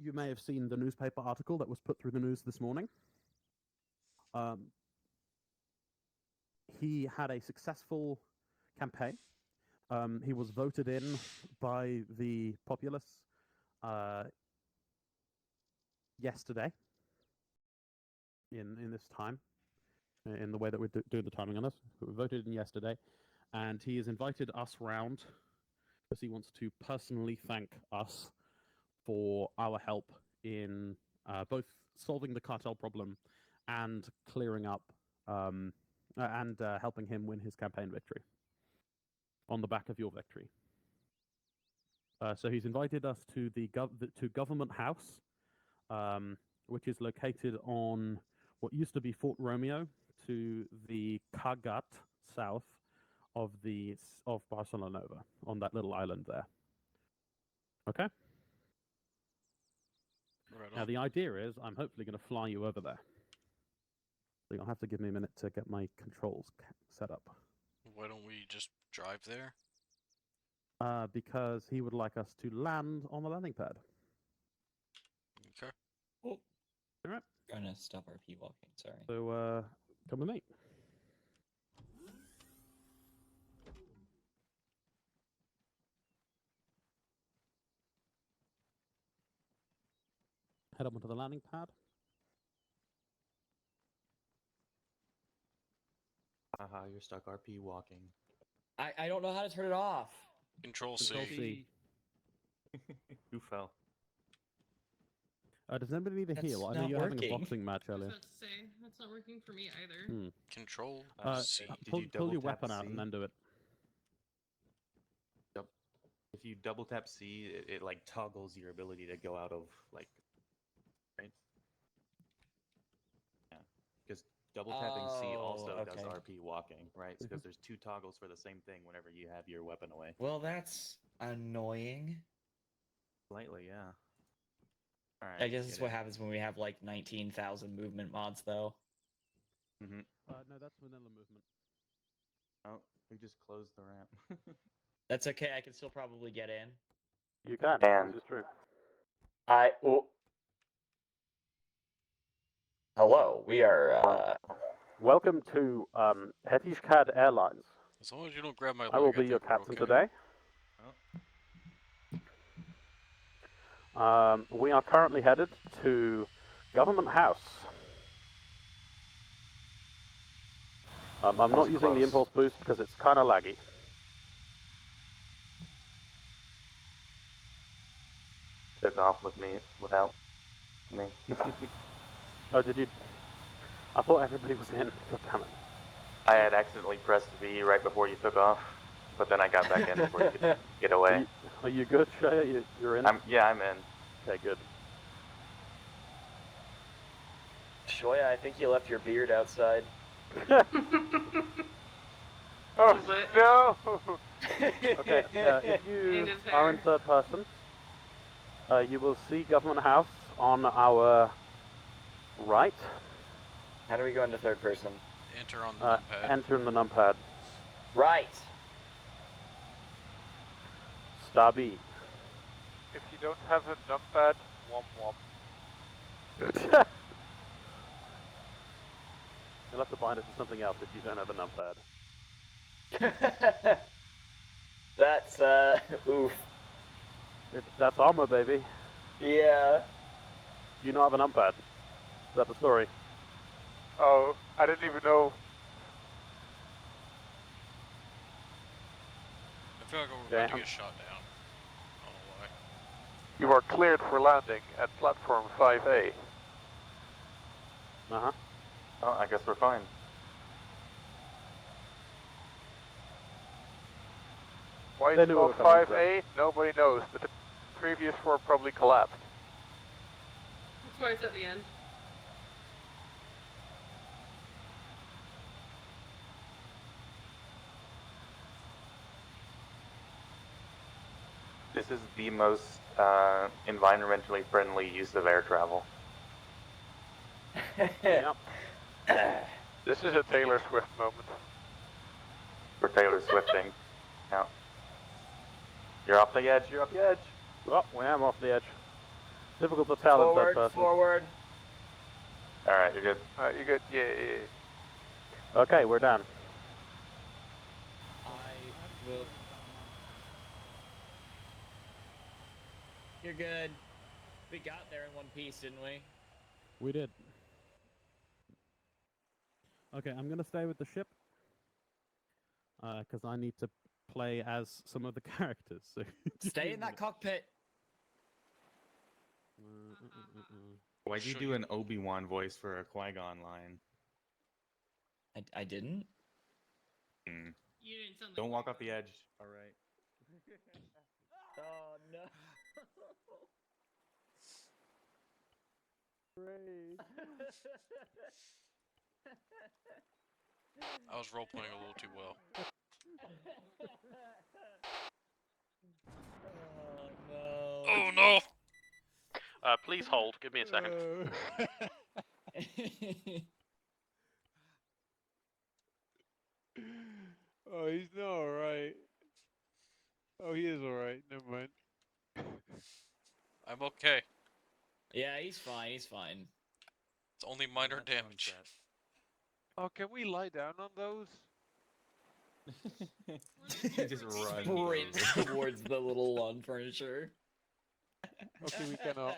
You may have seen the newspaper article that was put through the news this morning. He had a successful campaign. He was voted in by the populace yesterday in this time, in the way that we're doing the timing on this. We voted in yesterday, and he has invited us round because he wants to personally thank us for our help in both solving the cartel problem and clearing up and helping him win his campaign victory on the back of your victory. So he's invited us to the Government House, which is located on what used to be Fort Romeo, to the Kyr'tsad south of Barcelona, on that little island there. Okay. Right Now on. the idea is I'm hopefully going to fly you over there. So you'll have to give me a minute to get my controls set up. Why don't we just drive there? Because he would like us to land on the landing pad. Okay. Oh, All right. trying to stop RP walking. Sorry. So come with me. Head up onto the landing pad. Haha, you're stuck RP walking. I don't know how to turn it off. Control Control C. C. Who fell? Does anybody need a That's heal? I know not you're having a working. boxing match I was earlier. about to say, that's not working for me either. Control C. Did Pull you your double tap weapon out C? and then do it. If you double tap C, it like toggles your ability to go out of like, right? Yeah, because double tapping C also Oh, does okay. RP walking, right? Because there's two toggles for the same thing whenever you have your weapon away. Well, that's annoying. Slightly, yeah. All right. I guess it's what happens when we have like 19,000 movement mods, though. Mm-hmm. No, that's vanilla movement. Oh, we just closed the ramp. That's okay. I can still probably get in. You can. And- This is true. Hello. We are. Welcome to kyr'tsad Airlines. As long as you don't grab my leg, I will be think your we're captain okay. today. We are currently headed to Government House. I'm not using the impulse boost because it's kind of laggy. Took off with me without me. Oh, did you? I thought everybody was in. God damn it. I had accidentally pressed V right before you took off, but then I got back in before you could get away. Are you good, Shea? You're in? I'm in. Okay, good. Shoya, I think you left your beard outside. Oh, But- no! Okay, if you And his are in hair. third person, you will see Government House on our right. How do we go into third person? Enter on the numpad. Enter in the numpad. Right. Star B. If you don't have a numpad, womp womp. You'll have to bind it to something else if you don't have a numpad. That's, oof. That's armor, baby. Yeah. You not have a numpad. Is that the story? Oh, I didn't even know. I feel like we're Okay, about to get shot down. I don't know why. You are cleared for landing at platform 5A. Uh-huh. Oh, I guess we're fine. Why They it's knew we were called coming, 5A? Nobody knows, but the previous four probably collapsed. That's why it's at the end. This is the most environmentally friendly use of air travel. Yep. This is a Taylor Swift moment. For Taylor Swifting. Now, you're off the edge, you're off the edge. Oh, we am off the edge. Difficult to tell in third Forward, person. forward. Alright, you're good. Alright, you good? Yeah. Okay, we're done. I will. You're good. We got there in one piece, didn't we? We did. Okay, I'm gonna stay with the ship. Because I need to play as some of the characters. So Stay in that cockpit. Why'd you do an Obi-Wan voice for a Qui-Gon line? I didn't. You didn't sound like Don't walk off Qui-Gon. the edge. Alright. Oh no. I was role playing a little too well. Oh no. Oh no! Please hold. Give me a second. Oh, he's not alright. Oh, he is alright. Never mind. I'm okay. Yeah, he's fine. He's fine. It's only minor That damage. sunset. Oh, can we lie down on those? Just run. Sprint towards the little lawn furniture. Okay, we cannot.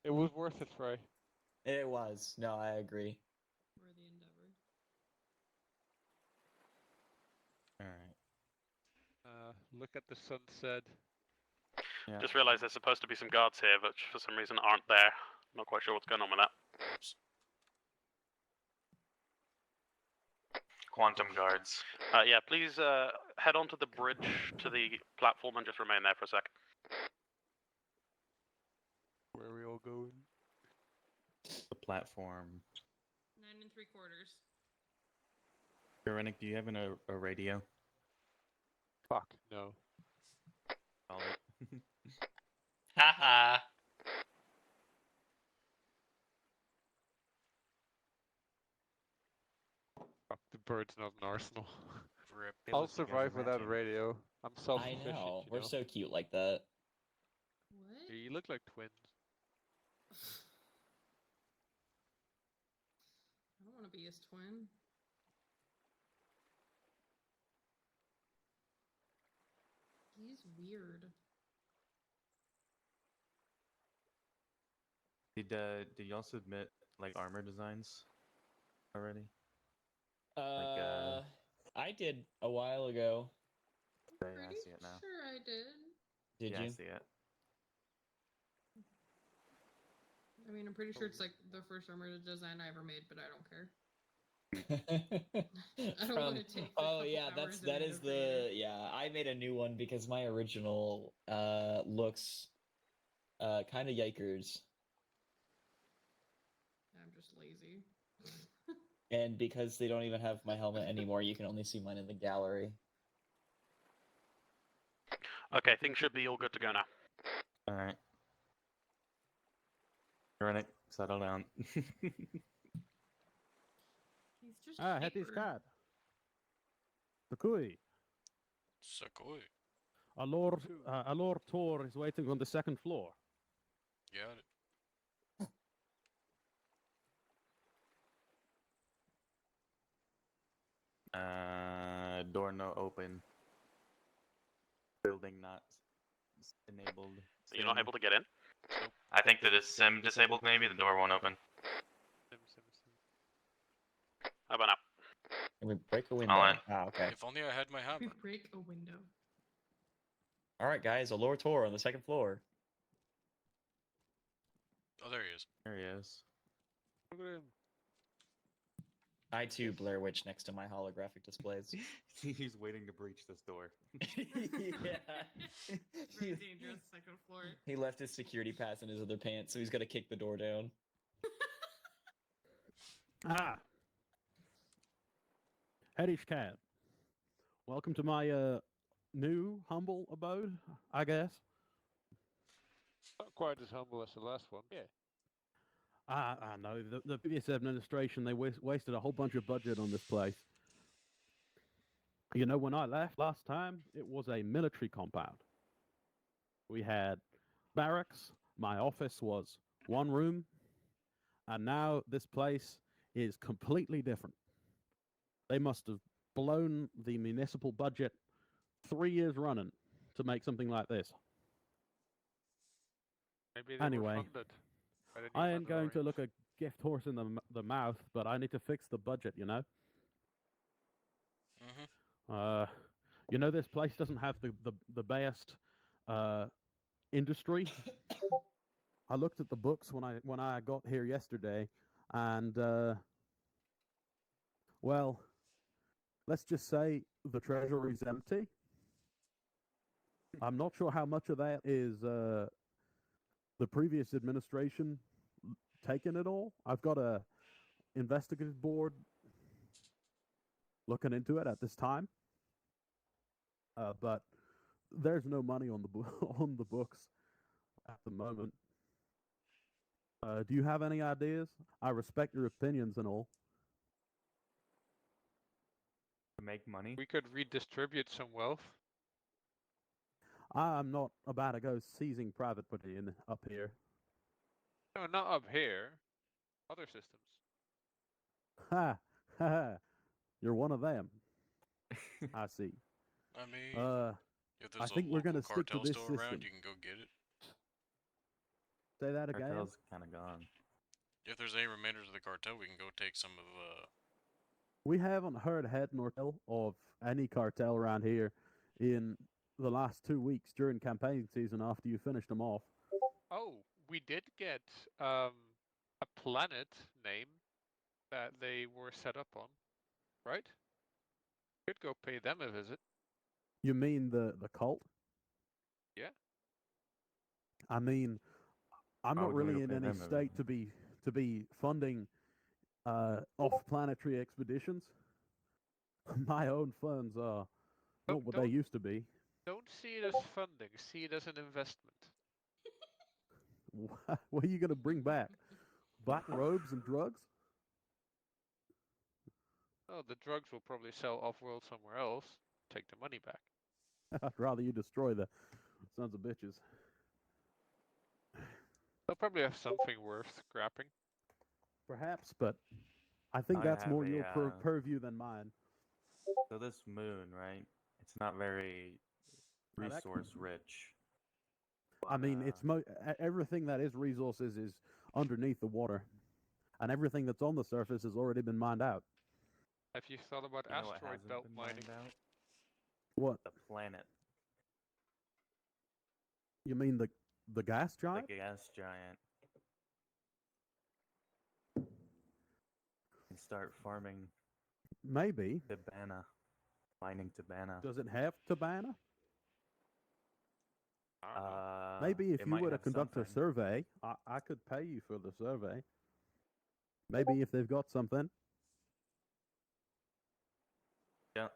It was worth a try. It was. No, I agree. For the endeavor. Alright. Look at the sunset. Yeah. Just realised there's supposed to be some guards here, but for some reason aren't there. Not quite sure what's going on with that. Quantum guards. Yeah, please head onto the bridge to the platform and just remain there for a sec. Where are we all going? The platform. 9 3/4. Kyr'tsad, do you have a radio? Fuck, no. Call it. Haha. Fuck, the bird's not an arsenal. Rip. Hey, I'll look, you guys survive are without a matching. radio. I'm I self-sufficient, know. you We're know? so cute like that. What? Yeah, you look like twins. I don't want to be his twin. He's weird. Did y'all submit like armor designs already? I did a while ago. Okay, I Pretty see it now. sure I did. Did Yeah, I you? see it. I mean, I'm pretty sure it's like the first armor design I ever made, but I don't care. I don't want to take. The Oh couple yeah, hours that it is to create it. I made a new one because my original looks kind of yikers, I'm just lazy. and because they don't even have my helmet anymore, you can only see mine in the gallery. Okay, things should be all good to go now. Alright. Kyr'tsad, settle down. He's just Hetty's hyper. card. Takui. Sakoi. A Lord Tor is waiting on the second floor. Got it. Door no open. Building not enabled. You're not able to get in? I think that is sim disabled maybe, the door won't open. Sim. How about now? Can we break a window? All in. Ah, okay. If only I had my We hammer. break a window. All right, guys. A lower tour on the second floor. Oh, there he is. There he is. Look at him. I too Blair Witch next to my holographic displays. He's waiting to breach this door. Yeah. Very dangerous second floor. He left his security pass in his other pants, so he's got to kick the door down. Ah! Hetty's Cat. Welcome to my new humble abode, I guess. Not quite as humble as the last one. Yeah. I know. The previous administration, they wasted a whole bunch of budget on this place. You know, when I left last time, it was a military compound. We had barracks. My office was one room, and now this place is completely different. They must have blown the municipal budget 3 years running to make something like this. Maybe they Anyway, were funded by the new I ain't going to Mandalorians. look a gift horse in the mouth, but I need to fix the budget, you know? Mm-hmm. You know, this place doesn't have the best industry. I looked at the books when I got here yesterday, and well, let's just say the treasury's empty. I'm not sure how much of that is the previous administration taking it all. I've got a investigative board looking into it at this time, but there's no money on the on the books at the moment. Do you have any ideas? I respect your opinions and all. To make money. We could redistribute some wealth. I'm not about to go seizing private property up here. No, not up here. Other systems. Ha ha! You're one of them. I see. I mean, if I there's a think we're local gonna stick to cartel this still system. around, you can go get it. Say that again. Cartel's kind of gone. If there's any remainders of the cartel, we can go take some of. We haven't heard head nor tail of any cartel around here in the last 2 weeks during campaign season after you finished them off. Oh, we did get a planet name that they were set up on, right? Could go pay them a visit. You mean the cult? Yeah. I mean, I'm Why not would we really go in pay any them a state visit? to be funding off-planetary expeditions. My own funds are not what they Don't used to be. don't see it as funding. See it as an investment. What are you going to bring back? Black robes and drugs? Oh, the drugs will probably sell off-world somewhere else. Take the money back. I'd rather you destroy the sons of bitches. They'll probably have something worth scrapping. Perhaps, but I think I that's have more a, your purview than mine. So this moon, right? It's not very Now that- resource rich. I mean, it's everything that is resources is underneath the water, and everything that's on the surface has already been mined out. Have you thought about You know what asteroid hasn't belt been mining? mined out? What? The planet, You mean the gas the giant? gas giant. And start farming Maybe. Tabana, mining Tabana. Does it have Tabana? I don't know. Maybe if it you might were to have conduct a something. survey, I could pay you for the survey. Maybe if they've got something. Yeah.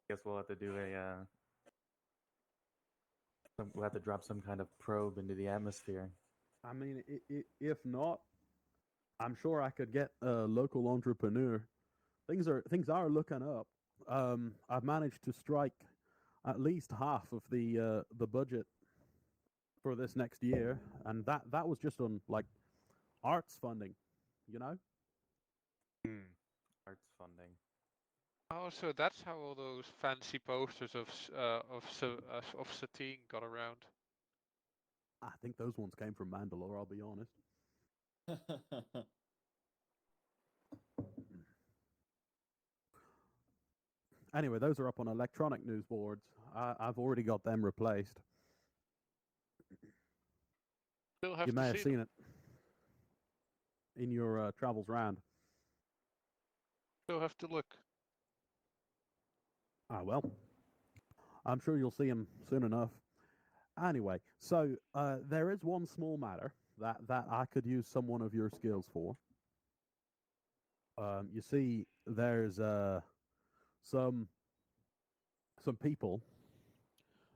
Guess we'll have to do a. We'll have to drop some kind of probe into the atmosphere. I mean, if not, I'm sure I could get a local entrepreneur. Things are looking up. I've managed to strike at least half of the budget for this next year, and that was just on like arts funding, you know. Arts funding. Oh, so that's how all those fancy posters of Satine got around. I think those ones came from Mandalore. I'll be honest. Anyway, those are up on electronic news boards. I've already got them replaced. Still have You to may have see seen them. it in your travels round. Still have to look. Ah, well, I'm sure you'll see him soon enough. Anyway, so there is one small matter that I could use someone of your skills for. You see, there's some people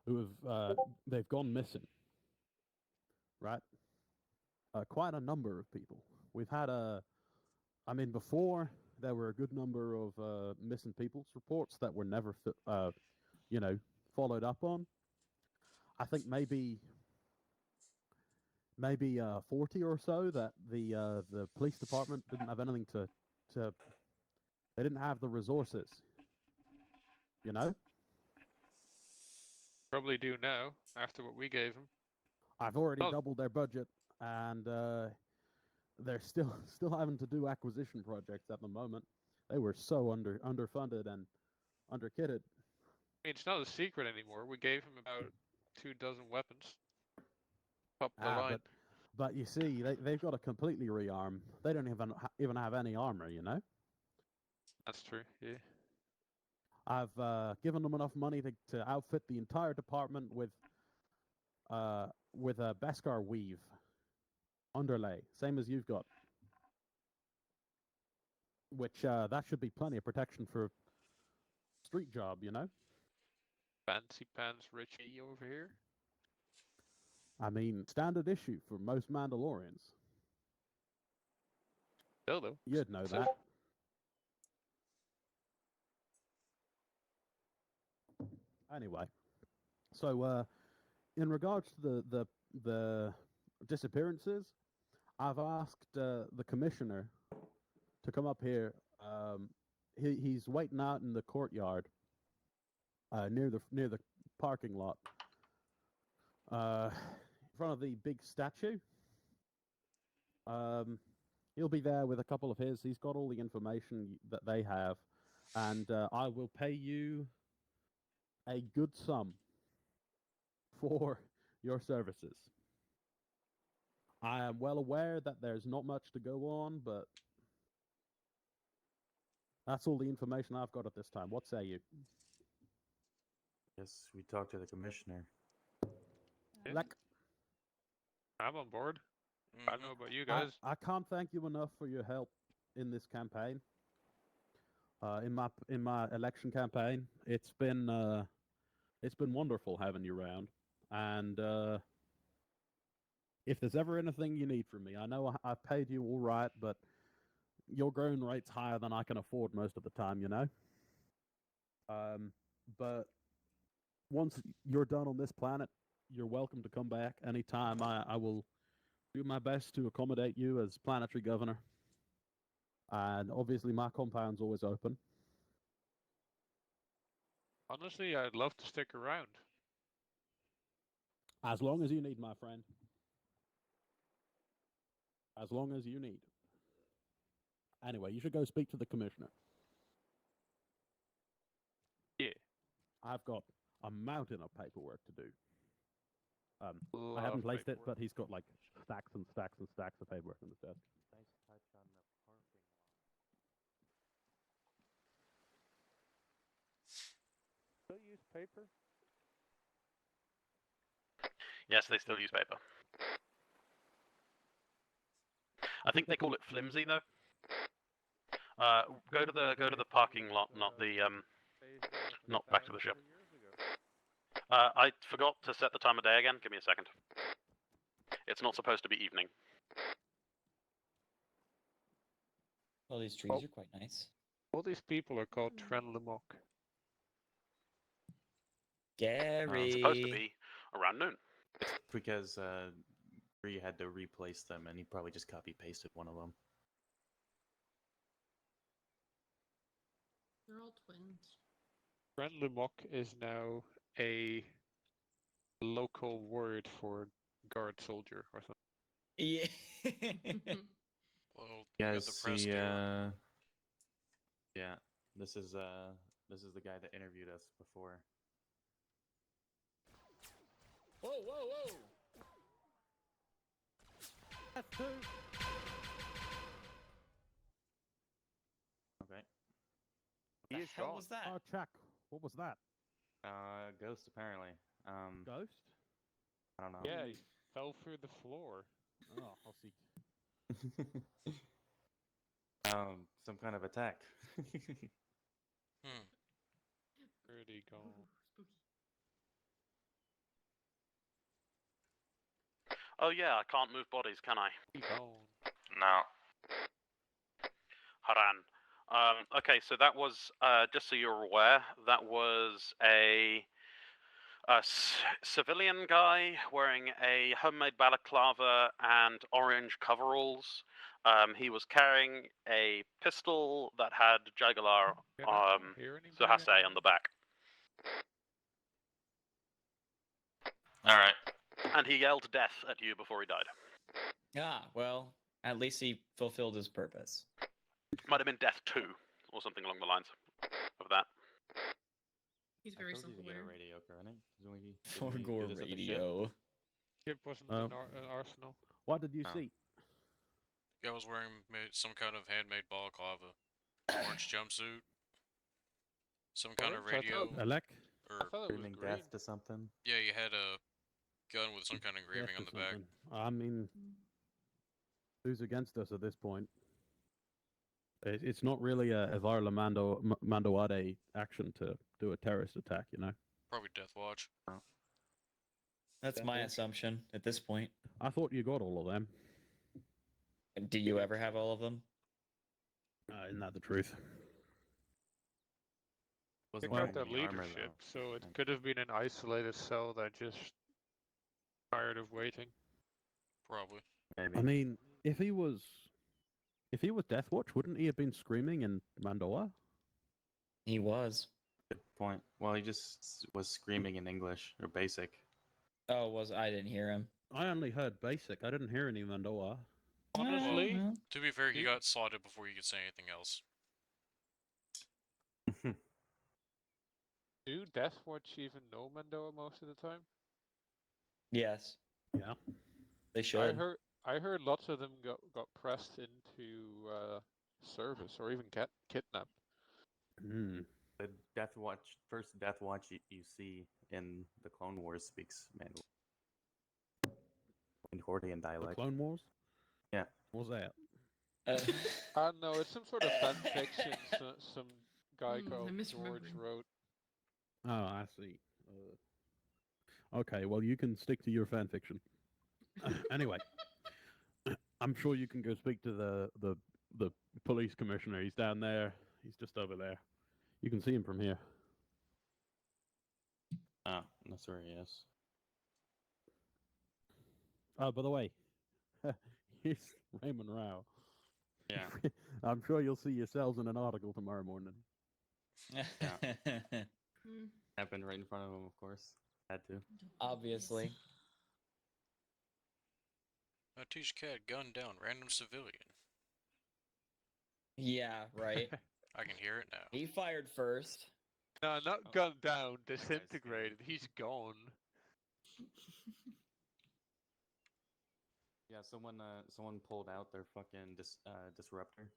who have they've gone missing, right? Quite a number of people. We've had I mean, before there were a good number of missing people's reports that were never, followed up on. I think maybe maybe 40 or so that the police department didn't have anything to they didn't have the resources. You know, Probably do now after what we gave him. I've already Oh. doubled their budget, and they're still having to do acquisition projects at the moment. They were so underfunded and underkitted. I mean, it's not a secret anymore. We gave him about 24 weapons. Top of the line. But you see, they've got to completely rearm. They don't even have any armor. You know. That's true. Yeah. I've given them enough money to outfit the entire department with a Beskar weave underlay, same as you've got. Which that should be plenty of protection for a street job, you know. Fancy pants Richie over here. I mean, standard issue for most Mandalorians. Still though. You'd know So- that. Anyway, so in regards to the disappearances, I've asked the commissioner to come up here. He's waiting out in the courtyard near the parking lot, in front of the big statue. He'll be there with a couple of his. He's got all the information that they have, and I will pay you a good sum for your services. I am well aware that there's not much to go on, but that's all the information I've got at this time. What say you? Yes, we talked to the commissioner. Yeah. Like, I'm on board. I don't know about you guys. I can't thank you enough for your help in this campaign. In my election campaign, it's been wonderful having you around. And if there's ever anything you need from me, I know I've paid you all right, but your growing rate's higher than I can afford most of the time, you know. But once you're done on this planet, you're welcome to come back anytime. I will do my best to accommodate you as planetary governor. And obviously my compound's always open. Honestly, I'd love to stick around. As long as you need, my friend. As long as you need. Anyway, you should go speak to the commissioner. Yeah. I've got a mountain of paperwork to do. I Love haven't placed it, paperwork. but he's got like stacks and stacks and stacks of paperwork on his desk. Nice touch on the parking lot. Still use paper? Yes, they still use paper. I think they call it flimsy though. Go to the parking lot, not back to the ship. I forgot to set the time of day again. Give me a second. It's not supposed to be evening. Well, these trees are quite nice. All these people are called Trenlemok. Gary. It's supposed to be around noon. It's because Bree had to replace them, and he probably just copy pasted one of them. They're all twins. Trenlemok is now a local word for guard soldier or something. Yeah. Well, you You got guys the press see, tour. yeah, this is the guy that interviewed us before. Whoa, whoa, whoa! Okay. What the hell was that? Oh, Chuck, what was that? Ghost apparently. Ghost? I don't know. Yeah, he fell through the floor. Oh, I'll see. Some kind of attack. Hmm. Where'd he go? Ooh, spooky. Oh yeah, I can't move bodies, can I? He gone. No. Haran. Okay, so that was, just so you're aware, that was a A civilian guy wearing a homemade balaclava and orange coveralls. He was carrying a pistol that had Jaguar Can I not hear anybody Suhase on anymore? the back. Alright. And he yelled death at you before he died. Ah, well, at least he fulfilled his purpose. Might have been death 2 or something along the lines of that. He's I very told you to get a self-aware. radio, Corinne. Didn't For we do Gore this at the ship? Radio. Ship wasn't Oh. an arsenal. What did you Oh. see? Guy was wearing some kind of handmade balaclava, orange jumpsuit, some kind of Orange? I radio, thought- Alec? I or thought it was Screaming green. death to something. yeah, you had a gun with some kind of engraving on the back. I mean, who's against us at this point? It's not really a Varla Mandoade action to do a terrorist attack, you know? Probably Death Watch. That's my Definitely. assumption at this point. I thought you got all of them. Do you ever have all of them? Isn't that the truth? They Wasn't got wearing the any armor, leadership, though. so it And- could have been an isolated cell that just tired of waiting. Probably. Maybe. I mean, if he was Deathwatch, wouldn't he have been screaming in Mandoa? He was. Good point. Well, he just was screaming in English or basic. Oh, was I didn't hear him. I only heard basic. I didn't hear any Mandoa. Honestly, Well, To be fair, he Dude. got slotted before you could say anything else. do Deathwatch even know Mendoa most of the time? yes, Yeah. they should. I heard lots of them got pressed into service or even kidnapped. Hmm. The first Death Watch you see in the Clone Wars speaks Mandarin. In Hordian The dialect. Clone Wars? Yeah. What was that? Uh, I don't know, it's some sort of fan fiction some guy I'm called George misremembering. wrote. Oh, I see. Okay, well, you can stick to your fan fiction. Anyway, I'm sure you can go speak to the police commissioner. He's down there. He's just over there. You can see him from here. Ah, that's where he is. Oh, by the way, here's Raymond Rao. Yeah. I'm sure you'll see yourselves in an article tomorrow morning. Hmm. Happened right in front of him, of course. Had to. Obviously. A Teach Cat gunned down random civilian. Yeah, right. I can hear it now. He fired first. No, not Oh, gunned down, guy's disintegrated. scared. He's gone. Yeah, someone pulled out their fucking disruptor.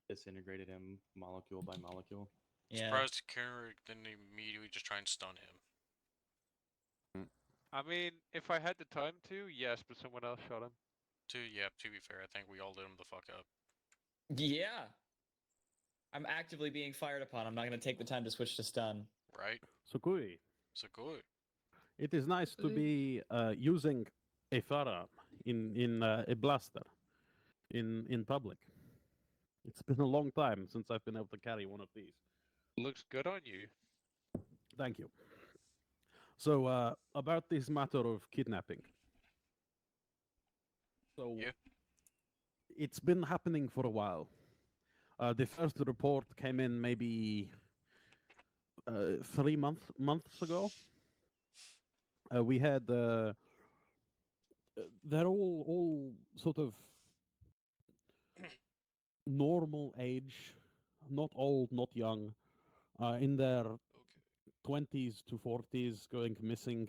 Disintegrated him molecule by molecule. Yeah. Surprised Kara didn't immediately just try and stun him. I mean, if I had the time to, yes, but someone else shot him. To be fair, I think we all lit him the fuck up. Yeah. I'm actively being fired upon. I'm not going to take the time to switch to stun. Right? Sukui, So good. it is nice to be using a firearm in a blaster in public. It's been a long time since I've been able to carry one of these. Looks good on you. Thank you. So, about this matter of kidnapping. So, Yeah. it's been happening for a while. The first report came in maybe 3 months ago. We had they're all sort of normal age, not old, not young, in their Okay. 20s to 40s, going missing.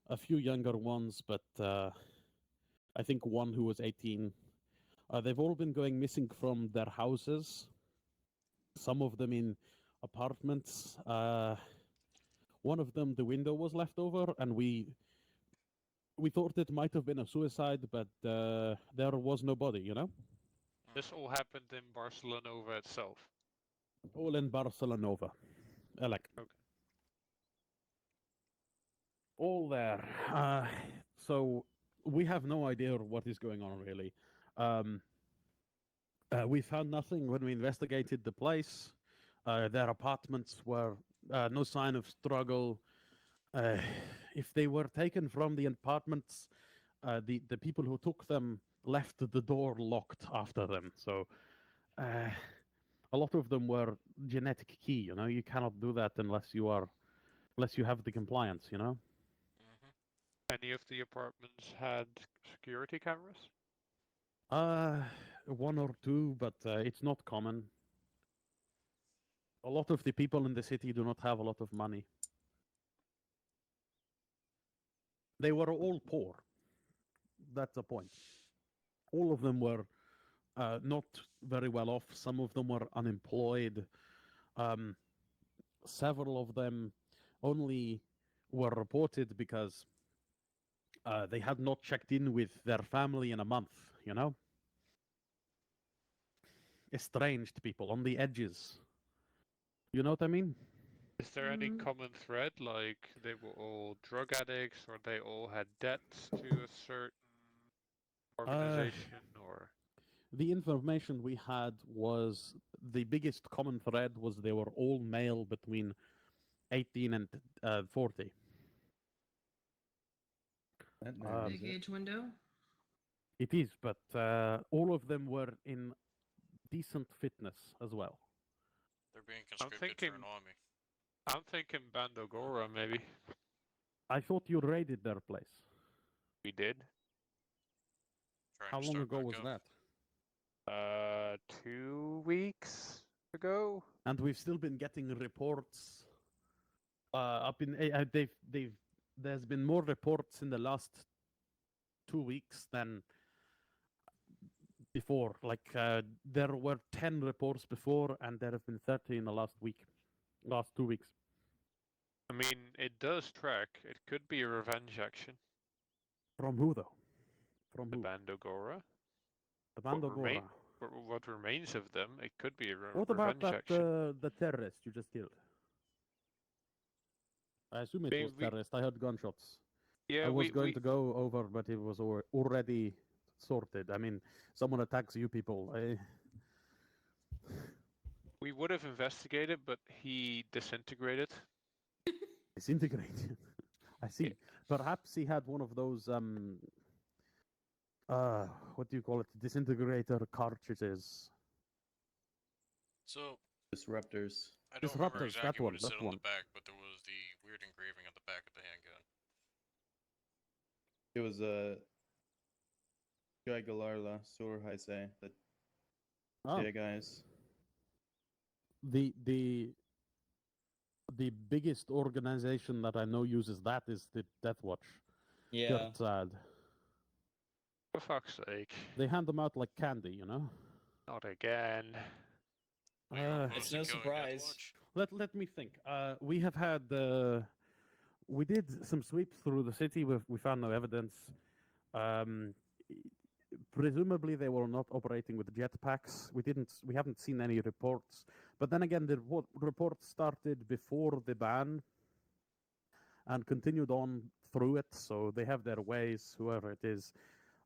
A few younger ones, but I think one who was 18. They've all been going missing from their houses. Some of them in apartments. One of them, the window was left over, and we thought it might have been a suicide, but there was nobody. You know, This all happened in Barcelona itself. all in Barcelona. Like Okay. all there. So we have no idea what is going on really. We found nothing when we investigated the place. Their apartments were no sign of struggle. uh, if they were taken from the apartments, the people who took them left the door locked after them. So a lot of them were genetic key. You know, you cannot do that unless you have the compliance. You know. Mm-hmm. Any of the apartments had security cameras? One or two, but it's not common. A lot of the people in the city do not have a lot of money. They were all poor. That's the point. All of them were not very well off. Some of them were unemployed. Um, Several of them only were reported because they had not checked in with their family in a month. You know, estranged people on the edges. You know what I mean? Is there any Mhm. common thread, like they were all drug addicts, or they all had debts to a certain organization, or The information we had was the biggest common thread was they were all male between 18 and 40. That Um, narrows Big it. age window. It is, but all of them were in decent fitness as well. They're being I'm conscripted for thinking, an army. I'm thinking Bandogora maybe. I thought you raided their place. We did. Trying How to long start ago back was up. that? 2 weeks ago. And we've still been getting reports up in. There's been more reports in the last 2 weeks than before. Like there were 10 reports before, and there have been 30 in the last 2 weeks. I mean, it does track. It could be a revenge action. From who though? From The who? Bandogora. The What Bandogora. What remains of them? It could be a What about revenge that action. the terrorist you just killed? I assume it We- was we- terrorist. I heard gunshots. Yeah, I was going we to go over, but it was already sorted. I mean, someone attacks you people. we would have investigated, but he disintegrated. Disintegrated. I see. Perhaps he had one of those what do you call it? Disintegrator cartridges. So Disruptors. I don't remember Disruptors, exactly that what one, it said that on one. the back, but there was the weird engraving on the back of the handgun. It was a Galarla Sur Heise, the Oh, guys. the biggest organization that I know uses that is the Death Watch. Yeah. kyr'tsad. For fuck's sake. They hand them out like candy, you know. Not again. Are you opposed It's to no killing surprise. Deathwatch? Let me think. We have had we did some sweeps through the city. We found no evidence. Um, Presumably they were not operating with jetpacks. We haven't seen any reports. But then again, the reports started before the ban and continued on through it. So they have their ways, whoever it is.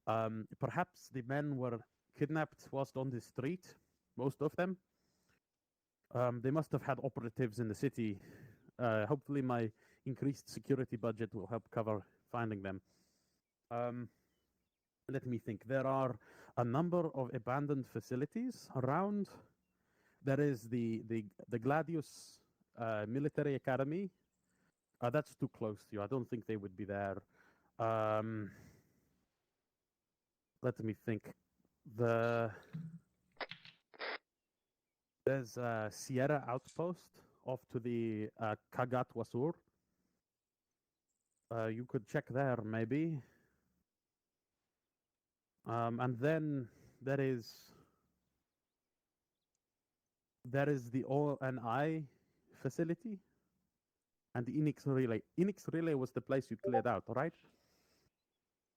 Perhaps the men were kidnapped whilst on the street, most of them. They must have had operatives in the city. Hopefully my increased security budget will help cover finding them. Let me think. There are a number of abandoned facilities around. There is the Gladius Military Academy. That's too close to you. I don't think they would be there. Let me think. There's a Sierra Outpost off to the Kagat Wasur. You could check there, maybe. And then there is the ONI facility and the Enix Relay. Enix Relay was the place you cleared out, right?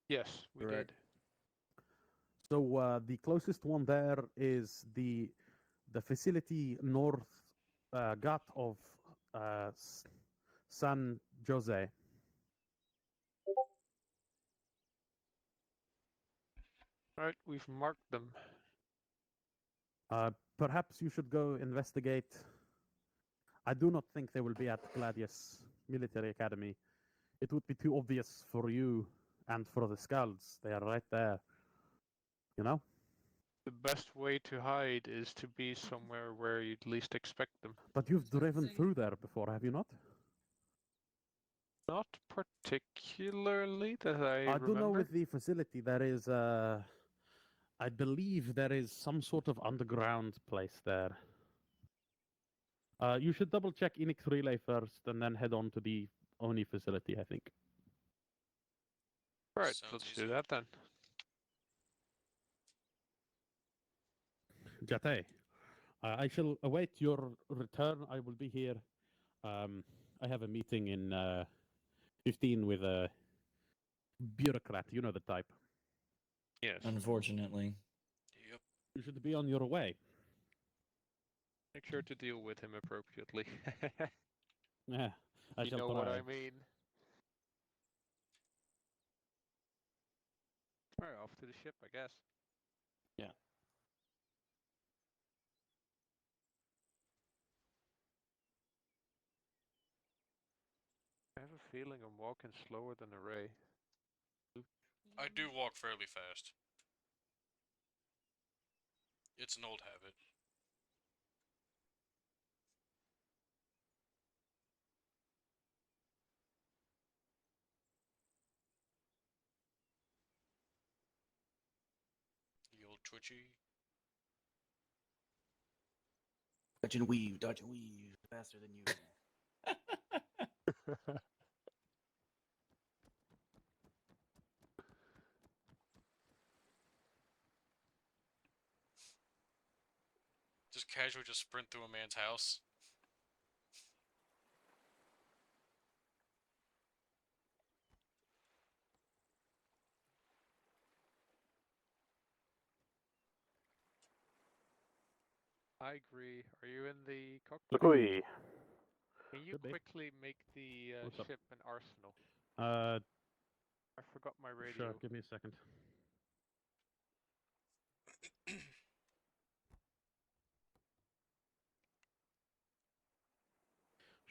Yes, we Correct. did. So the closest one there is the facility north Ghat of San Jose. Right, we've marked them. Perhaps you should go investigate. I do not think they will be at Gladius Military Academy. it would be too obvious for you and for the scouts. They are right there. You know? The best way to hide is to be somewhere where you'd least expect them. But you've That's what I'm driven saying. through there before, have you not? Not particularly that I I don't know remember. with the facility there is I believe there is some sort of underground place there. You should double check Enix Relay first and then head on to the Oni facility, I think. Right, Sounds let's easy. do that then. Jate, I shall await your return. I will be here. I have a meeting in 15 with a bureaucrat. You know the type. Yes. Unfortunately. Yep. You should be on your way. Make sure to deal with him appropriately. Yeah, I You shall know try. what I mean. Alright, off to the ship, I guess. Yeah. I have a feeling I'm walking slower than a ray. I do walk fairly fast. It's an old habit. The old twitchy. Dodge and weave, faster than you. Just casually just sprint through a man's house. I agree. Are you in the cockpit? Look, Can you Should be. quickly make the What's up? ship an arsenal? uh, I forgot my radio. sure. Give me a second.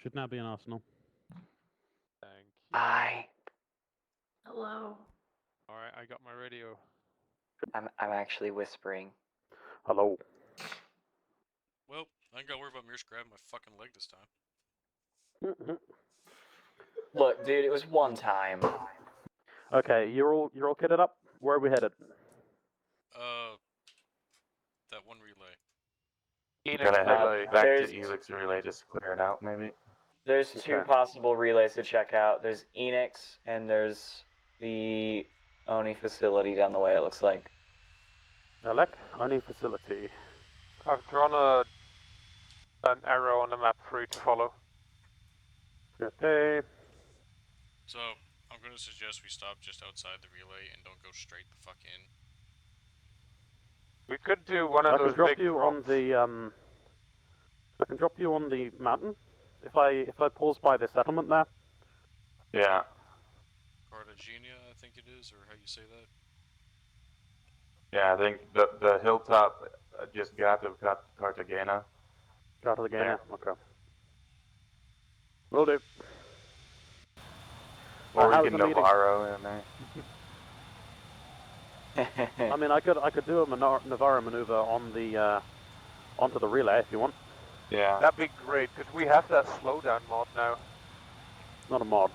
Should now be an arsenal. Thank you. Hi. Hello. Alright, I got my radio. I'm actually whispering. Hello. Well, I ain't gotta worry about Mears grabbing my fucking leg this time. Look, dude, it was one time. Okay, you're all kitted up. Where are we headed? That one relay. Gonna head relay. back There's- to Elix Relay, just clear it out, maybe. There's two Okay. possible relays to check out. There's Enix and there's the Oni facility down the way, it looks like. Alec, Oni facility. I've drawn an arrow on the map for you to follow. Okay. So, I'm gonna suggest we stop just outside the relay and don't go straight the fuck in. We could do one I of can those drop big you on drops. the I can drop you on the mountain if I pause by the settlement there. Yeah. Cartagena, I think it is, or how you say that. Yeah, I think the hilltop just got of Cartagena. Go to the game. There. Yeah. Okay. Will do. Or we how's can the meeting? Navarro in there. I mean, I could do a Navarro maneuver on the onto the relay if you want. Yeah. That'd be great, because we have that slowdown mod now. Not a mod.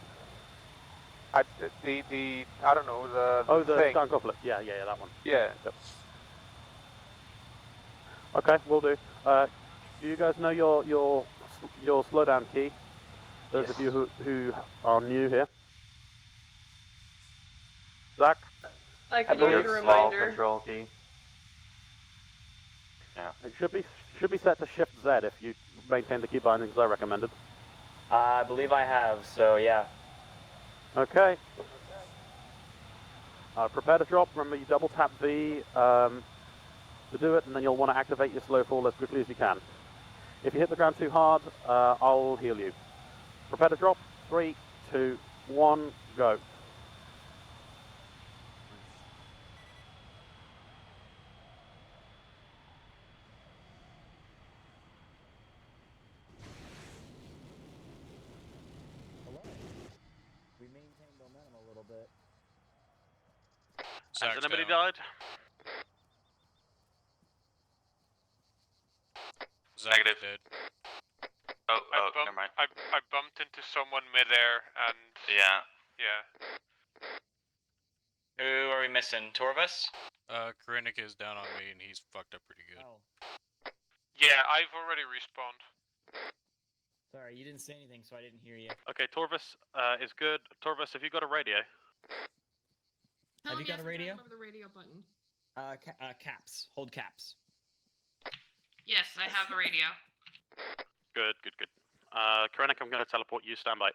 I don't know, the The thing. scan couplet. Yeah, that one. Yeah. Yep. Okay, will do. Do you guys know your slowdown key? Those of Yes. you who are new here. Zach, I I could believe use a Small reminder. control key. it should be set to Shift Z if you maintain the key bindings I recommended. I believe I have, so yeah. Okay. Prepare to drop. Remember, you double tap V to do it, and then you'll want to activate your slow fall as quickly as you can. If you hit the ground too hard, I'll heal you. Prepare to drop. 3, 2, 1, go. Hello. We made Zach's Has anybody down. died? Zach's Negative. dead. Oh, never mind. I bumped into someone midair and Yeah. yeah. Who are we missing? Torvus? Krennic is down on me and he's fucked up pretty good. Oh, Yeah, I've already respawned. sorry, you didn't say anything, so I didn't hear you. Okay, Torvus is good. Torvus, have you got a radio? Tell Have him you got yes, a I'm trying to radio? remember the radio button. Caps. Hold caps. Yes, I have a radio. Good. Krennic, I'm going to teleport you. Stand by.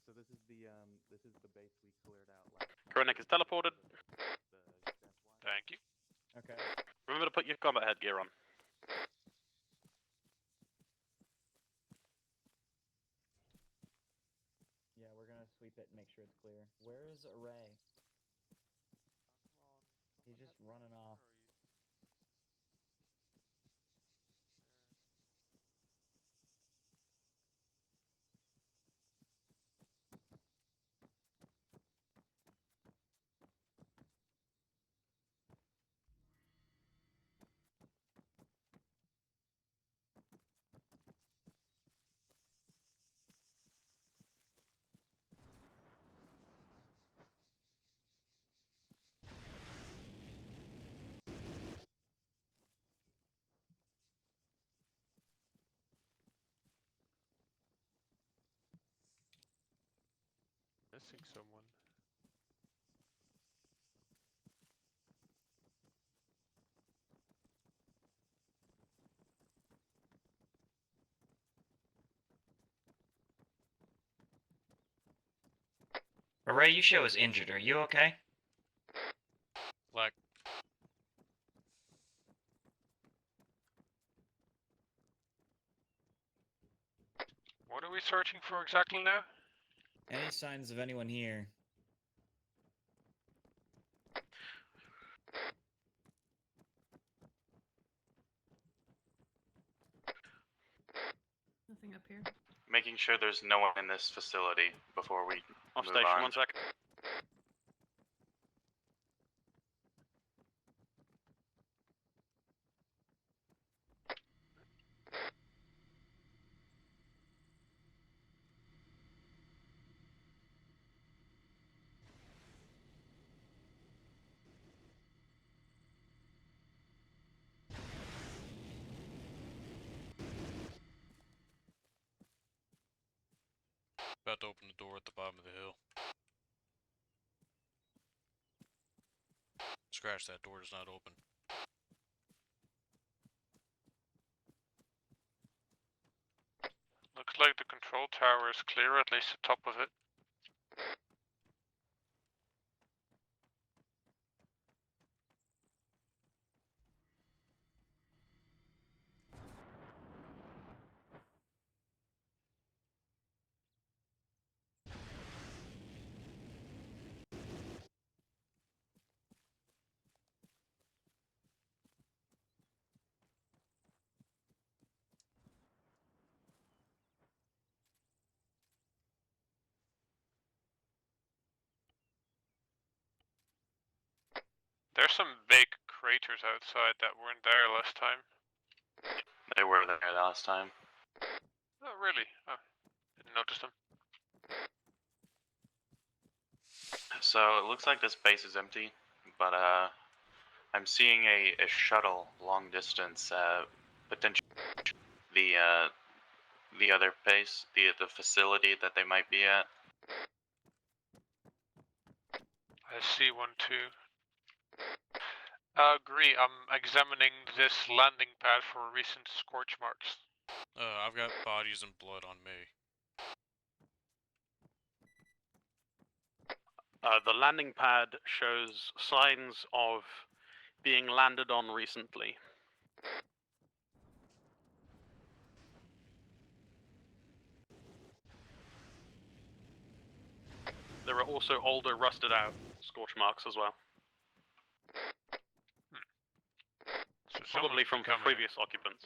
So this is the base we cleared out last time. Krennic is teleported. Thank you. Okay. Remember to put your combat headgear on. Yeah, we're gonna sweep it and make sure it's clear. Where is Array? He's just running off. Missing someone. Array, you show us injured. Are you okay? Black. What are we searching for exactly now? Any signs of anyone here? Nothing up here. Making sure there's no one in this facility before we Off move station, on. 1 sec. About to open the door at the bottom of the hill. Scratch, that door does not open. Looks like the control tower is clear, at least the top of it. There's some big craters outside that weren't there last time. They were there last time. Oh, really? Oh, didn't notice them. So it looks like this base is empty, but I'm seeing a shuttle long distance, potentially the other base, the facility that they might be at. I see one too. Agree, I'm examining this landing pad for recent scorch marks. I've got bodies and blood on me. The landing pad shows signs of being landed on recently. There are also older, rusted out scorch marks as well. So Probably someone's from becoming- previous occupants.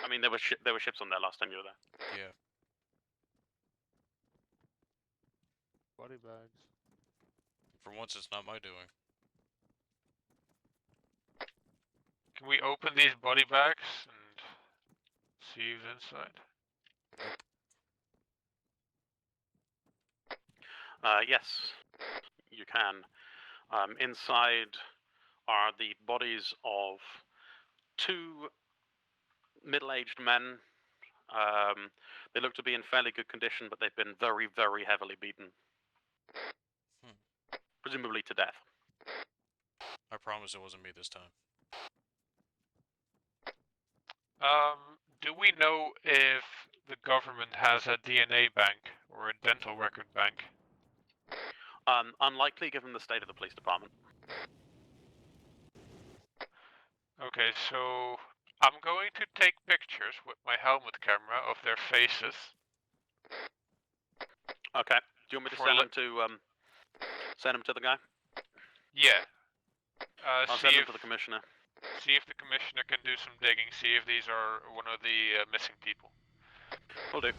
I mean, there were ships on there last time you were there. Yeah. body bags. For once, it's not my doing. Can we open these body bags and see who's inside? Yes, you can. Inside are the bodies of two middle-aged men. They look to be in fairly good condition, but they've been very, very heavily beaten. Presumably to death. I promise it wasn't me this time. Do we know if the government has a DNA bank or a dental record bank? Unlikely given the state of the police department. Okay, so I'm going to take pictures with my helmet camera of their faces. Okay. Do you want me to send them to the guy? Yeah. I'll See send them if to the commissioner. see if the commissioner can do some digging. See if these are one of the missing people. Will do.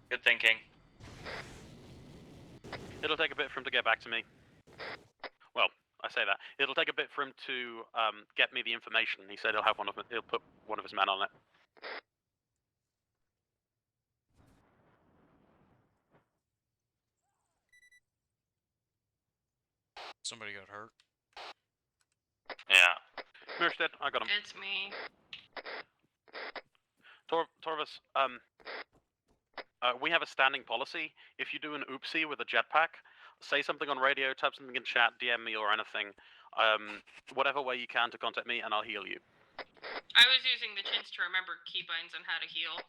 Good thinking. It'll take a bit for him to get back to me. Well, I say that. It'll take a bit for him to get me the information. He said he'll put one of his men on it. Somebody got hurt. Yeah. Mirstead, I got him. It's me. Torvis, we have a standing policy. If you do an oopsie with a jetpack, say something on radio, type something in chat, DM me or anything. Whatever way you can to contact me, and I'll heal you. I was using the chins to remember keybinds on how to heal.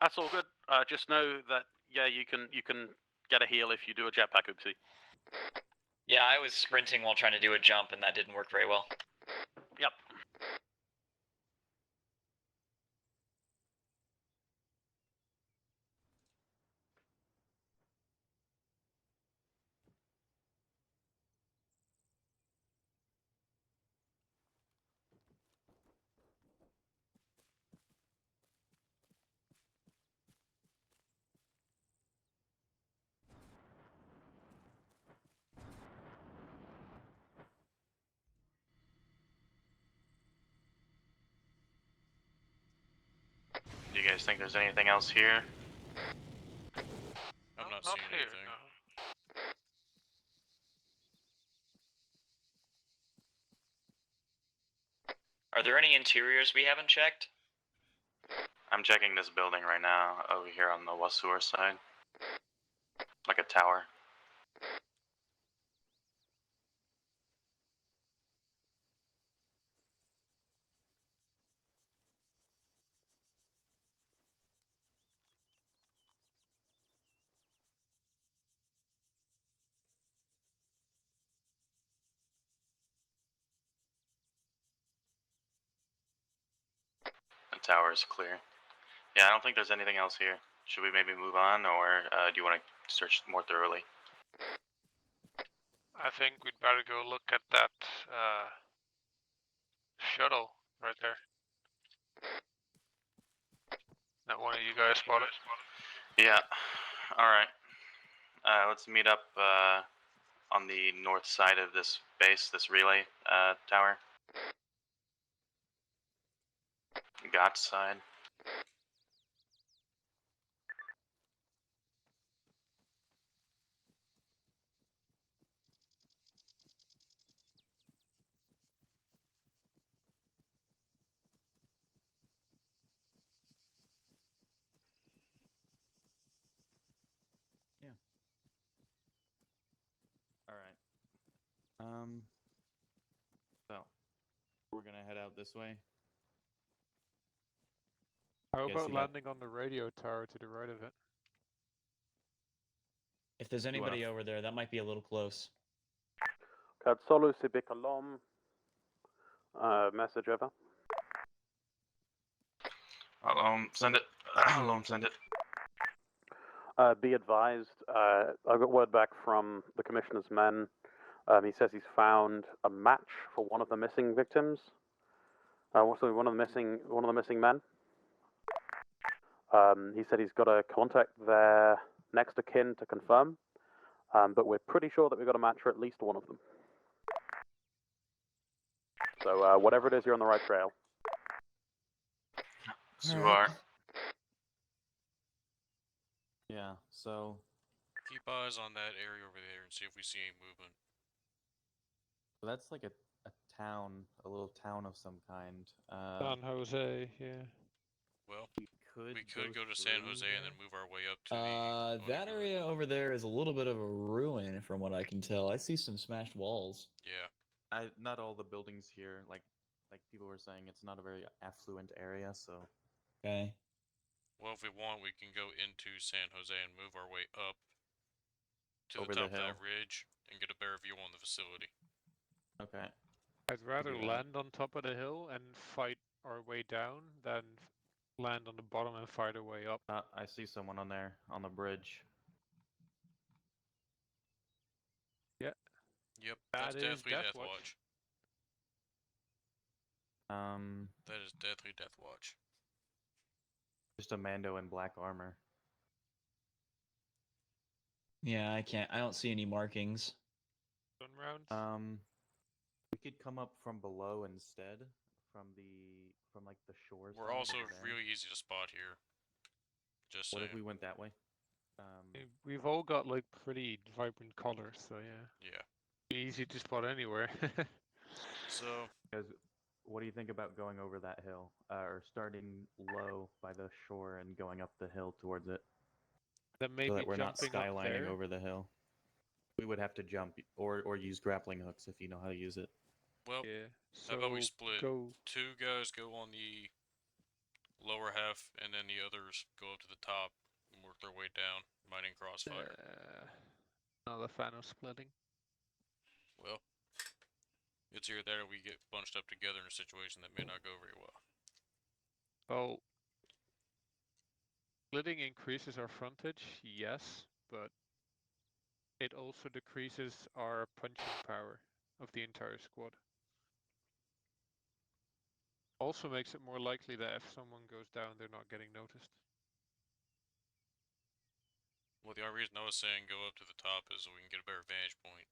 That's all good. Just know that you can get a heal if you do a jetpack oopsie. Yeah, I was sprinting while trying to do a jump, and that didn't work very well. Yep. Do you guys think there's anything else here? I'm not Not seeing here, anything. no. Are there any interiors we haven't checked? I'm checking this building right now, over here on the Wasur side. Like a tower. The tower is clear. Yeah, I don't think there's anything else here. Should we maybe move on, or do you want to search more thoroughly? I think we'd better go look at that shuttle right there. That one of you guys spotted? Yeah. Alright. Let's meet up on the north side of this base, this relay tower. Got side. Alright. So, we're gonna head out this way. How Guess about you got- landing on the radio tower to the right of it? If there's anybody over there, that might be a little close. Katsolu Sibikalom. Message over. Send it. Send it. Be advised, I got word back from the commissioner's men. He says he's found a match for one of the missing victims. Also, one of the missing men. He said he's got a contact there next of kin to confirm, but we're pretty sure that we've got a match for at least one of them. So whatever it is, you're on the right trail. Suar. Yeah, so Keep eyes on that area over there and see if we see any movement. that's like a town, a little town of some kind. San Jose, yeah. Well, could we could go to San through Jose and then there. move our way up to the. That Onigiri. area over there is a little bit of a ruin, from what I can tell. I see some smashed walls. Yeah. Not all the buildings here, like people were saying, it's not a very affluent area, so. Okay. Well, if we want, we can go into San Jose and move our way up to Over the the top of that hill. ridge and get a better view on the facility. Okay. I'd rather do that. land on top of the hill and fight our way down than land on the bottom and fight our way up. I see someone on there on the bridge. Yep, That that's is definitely Death Death Watch. Watch. That is definitely Death Watch. Just a Mando in black armor. Yeah, I don't see any markings. Run round. We could come up from below instead, from like the shore. We're side also over there. really easy to spot here. Just What saying. if we went that way? We've all got like pretty vibrant colors, so yeah. Yeah. Easy to spot anywhere. So, Because what do you think about going over that hill, or starting low by the shore and going up the hill towards it, then so maybe that we're not jumping up skylining there. over the hill? We would have to jump or use grappling hooks if you know how to use it. well, Yeah. how about we So split? go. 2 guys go on the lower half, and then the others go up to the top and work their way down, mining crossfire. Not a fan of splitting. Well, it's either that or we get bunched up together in a situation that may not go very well. Well, splitting increases our frontage, yes, but it also decreases our punching power of the entire squad. Also makes it more likely that if someone goes down, they're not getting noticed. Well, the only reason I was saying go up to the top is so we can get a better vantage point.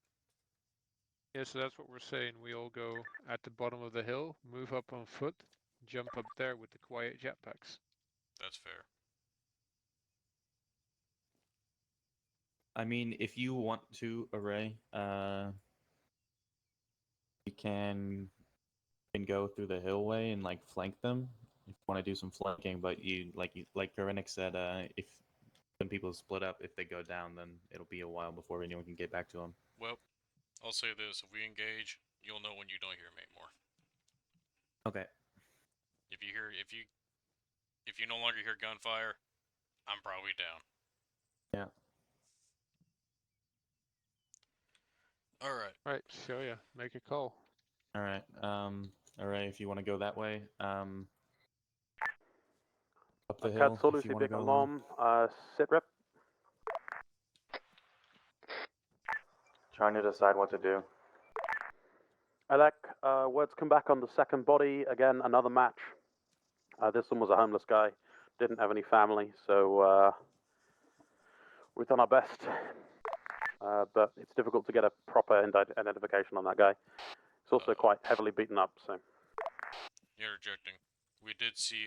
Yeah, so that's what we're saying. We all go at the bottom of the hill, move up on foot, jump up there with the quiet jetpacks. That's fair. I mean, if you want to, Array, you can go through the hillway and like flank them if you want to do some flanking. But like Kyr'tsad said, if when people split up, if they go down, then it'll be a while before anyone can get back to them. Well, I'll say this: if we engage, you'll know when you don't hear me anymore. Okay. If you no longer hear gunfire, I'm probably down. Yeah. All right. Right, show ya. Make a call. All right. Array, if you want to go that way, up the hill. If you want to go along. Sit rep. Trying to decide what to do. Alec, words come back on the second body. Again, another match. This one was a homeless guy. Didn't have any family, so we've done our best. But it's difficult to get a proper identification on that guy. He's also quite heavily beaten up, so. Interjecting. We did see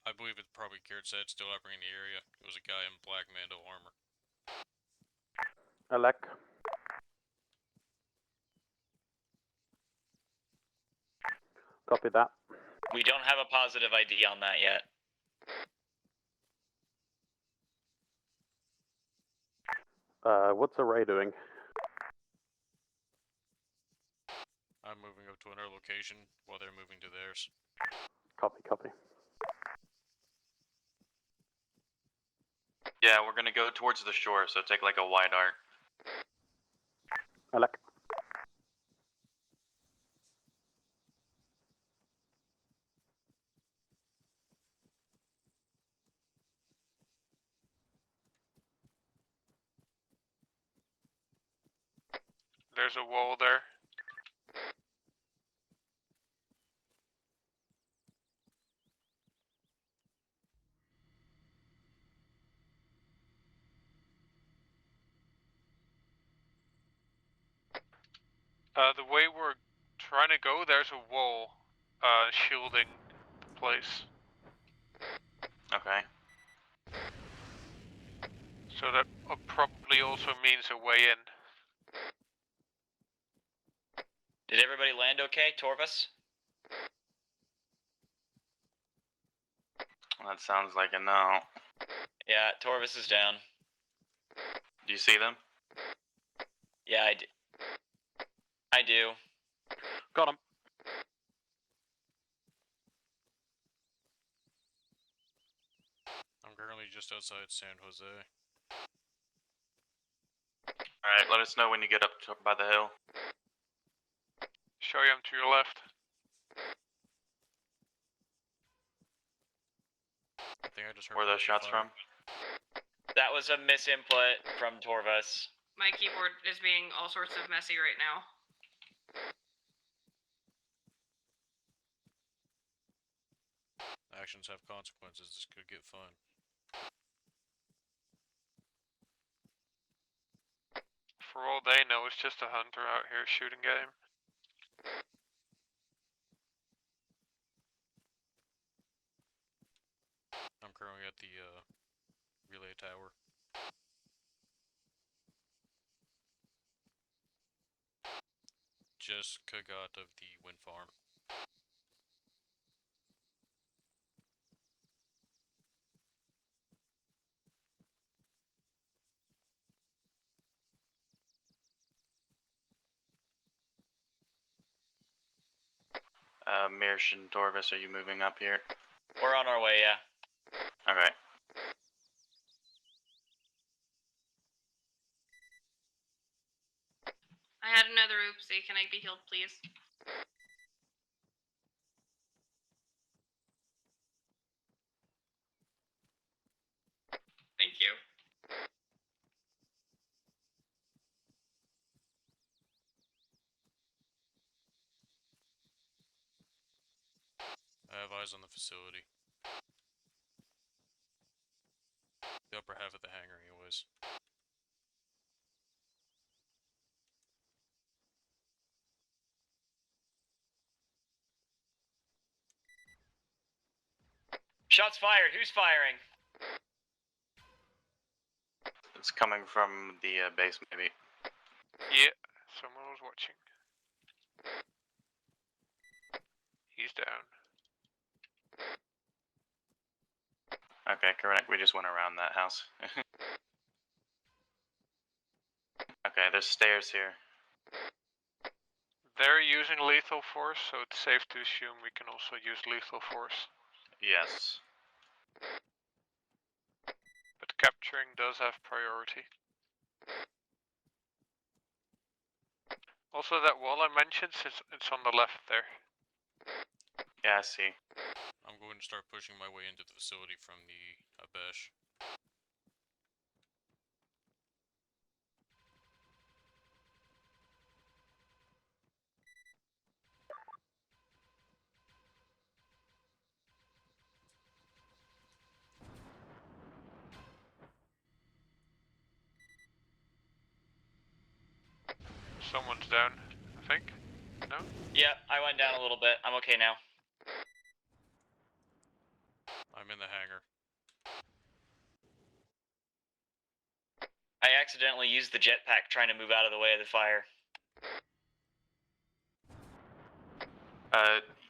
I believe it's probably kyr'tsad still operating in the area. It was a guy in black Mando armor. Alec. Copy that. We don't have a positive ID on that yet. What's Array doing? I'm moving up to another location while they're moving to theirs. Copy, copy. Yeah, we're gonna go towards the shore, so take like a wide arc. Alec. There's a wall there. The way we're trying to go, there's a wall shielding the place. Okay. So that probably also means a way in. Did everybody land okay, Torvus? That sounds like a no. Yeah, Torvus is down. Do you see them? Yeah, I do. Got him. I'm currently just outside San Jose. Alright, let us know when you get up by the hill. Show him to your left. I think I just heard Where are those shots fire. from? That was a misinput from Torvus. My keyboard is being all sorts of messy right now. Actions have consequences. This could get fun. For all they know, it's just a hunter out here shooting at him. I'm currently at the relay tower. Just got of the wind farm. Mirsch and Torvus, are you moving up here? We're on our way, yeah. Okay. I had another oopsie. Can I be healed, please? Thank you. I have eyes on the facility. The upper half of the hangar, anyways. Shots fired. Who's firing? It's coming from the base, maybe. Yeah, someone was watching. He's down. Okay, correct. We just went around that house. Okay, there's stairs here. They're using lethal force, so it's safe to assume we can also use lethal force. Yes. But capturing does have priority. Also, that wall I mentioned, it's on the left there. Yeah, I see. I'm going to start pushing my way into the facility from the Abesh. Someone's down, I think. No? Yeah, I went down a little bit. I'm okay now. I'm in the hangar. I accidentally used the jetpack trying to move out of the way of the fire.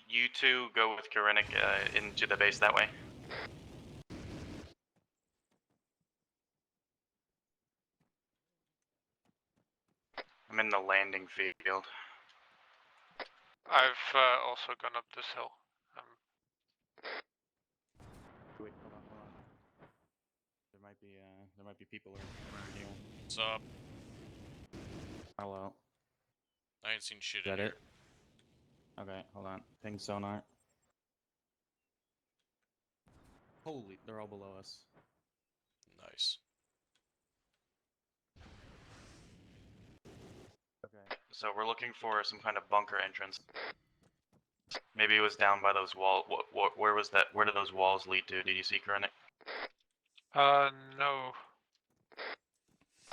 You two go with Kyr'tsad into the base that way. I'm in the landing field. I've also gone up this hill. Wait, hold on. There might be people around here. What's up? Hello. I ain't seen shit Is in that here. it? Okay, hold on. Ping sonar. Holy, they're all below us. Nice. Okay. So we're looking for some kind of bunker entrance. Maybe it was down by those walls. Where was that? Where did those walls lead to? Did you see, Kyr'tsad? No.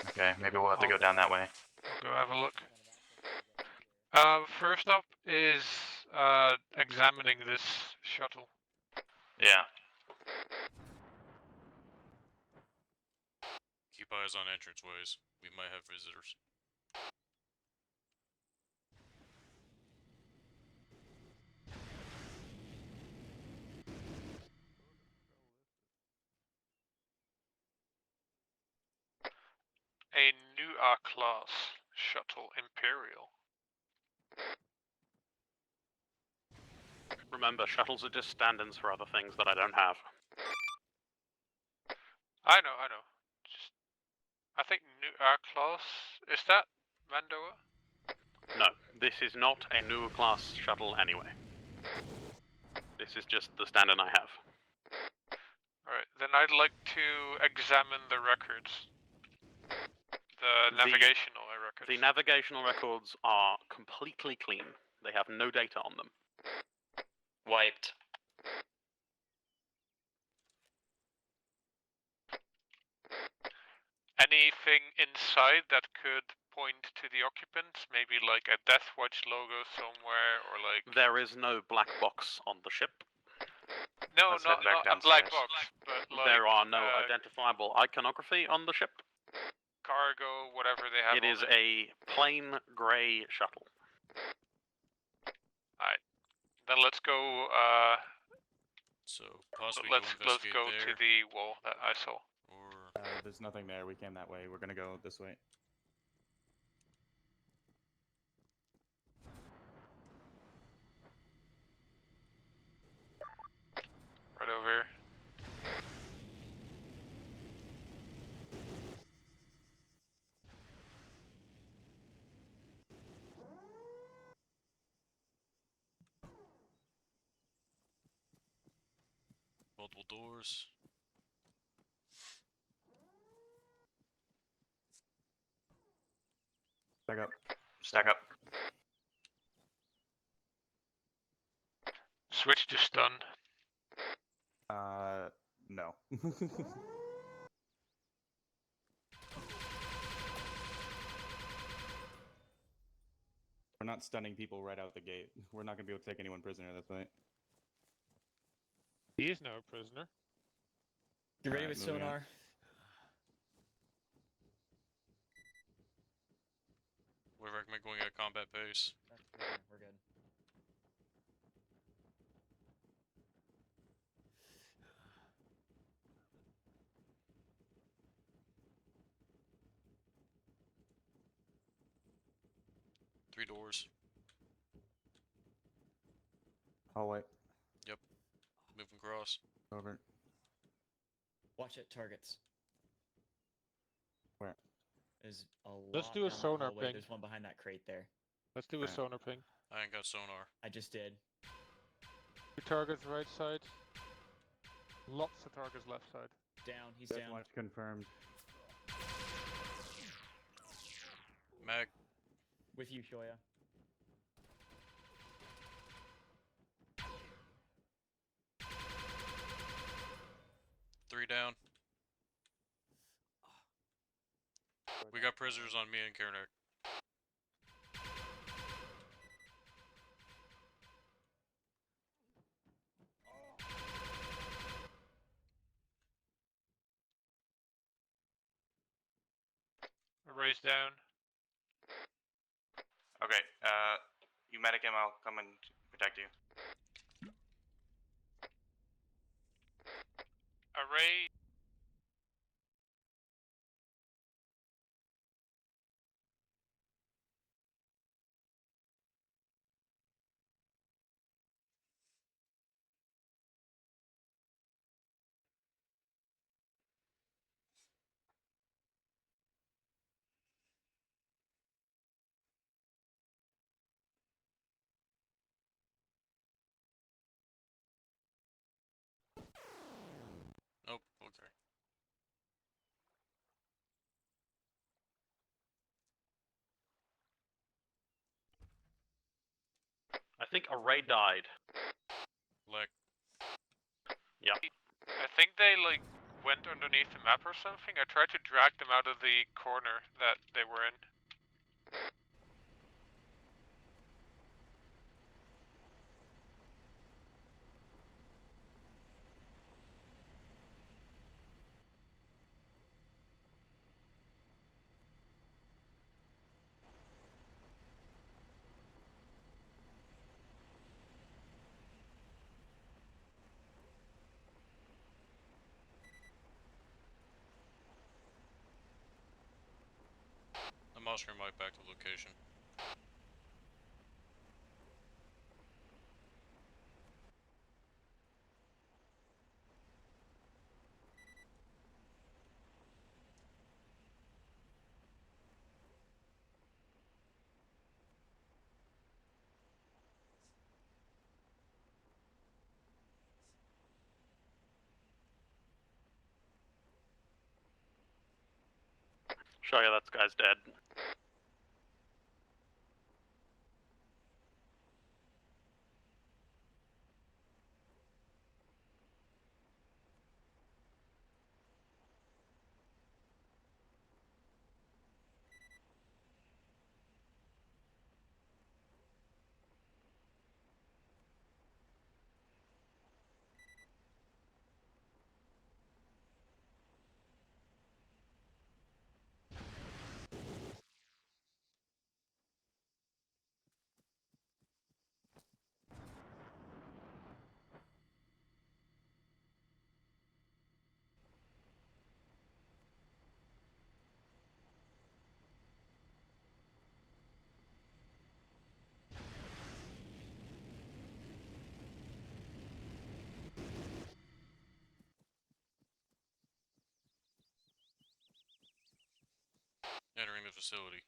Okay, maybe we'll have to go down that way. I'll go have a look. First up is examining this shuttle. Yeah. Keep eyes on entranceways. We might have visitors. A new class shuttle Imperial. Remember, shuttles are just stand-ins for other things that I don't have. I know. Just, I think new class, is that Mandoa? No, this is not a new class shuttle anyway. This is just the stand-in I have. Alright, then I'd like to examine the records. The navigational records. The navigational records are completely clean. They have no data on them. Wiped. Anything inside that could point to the occupants? Maybe like a Death Watch logo somewhere, or like... There is no black box on the ship. No, Let's head not back a black downstairs. box, but like... There are no identifiable iconography on the ship. Cargo, whatever they have. It is a plain grey shuttle. Alright. Then let's go, So possibly let's go investigate go there, to the wall that I saw. or There's nothing there. We came that way. We're gonna go this way. Right over here. multiple doors. Back up. Stack up. Switch to stun. No. We're not stunning people right out the gate. We're not gonna be able to take anyone prisoner, that's right. He is no prisoner. Get ready Alright, with moving on. sonar. We recommend going at combat pace. We're good. Three doors. Hallway. Moving across. Over. Watch it, targets. Where? There's a lot. Let's do a down that sonar hallway. ping. There's one behind that crate there. Let's do a Alright. sonar ping. I ain't got sonar. I just did. Two targets right side. Lots of targets left side. Down. He's Death down. Watch confirmed. Mag. With you, Shoya. Three down. We got prisoners on me and Kyr'tsad. Raise down. Okay, you medic him, I'll come and protect you. Array. Oh, okay. I think Array died. Lek. Yeah. I think they like went underneath the map or something. I tried to drag them out of the corner that they were in. I'm Oscar Mike back to location. Show you that guy's dead. Entering the facility.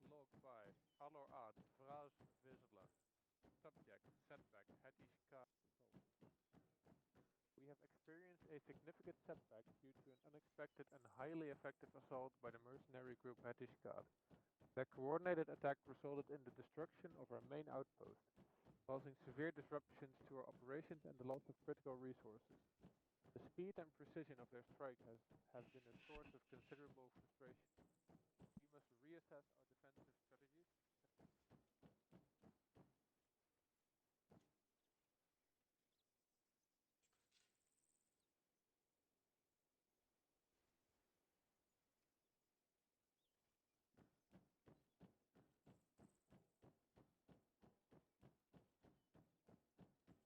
Log 5. Hallo Art. Vraag wisselen. Subject. Setback. Hatishka. We have experienced a significant setback due to an unexpected and highly effective assault by the mercenary group Hatishka. Their coordinated attack resulted in the destruction of our main outpost, causing severe disruptions to our operations and the loss of critical resources. The speed and precision of their strike has been a source of considerable frustration. We must reassess our defensive strategies.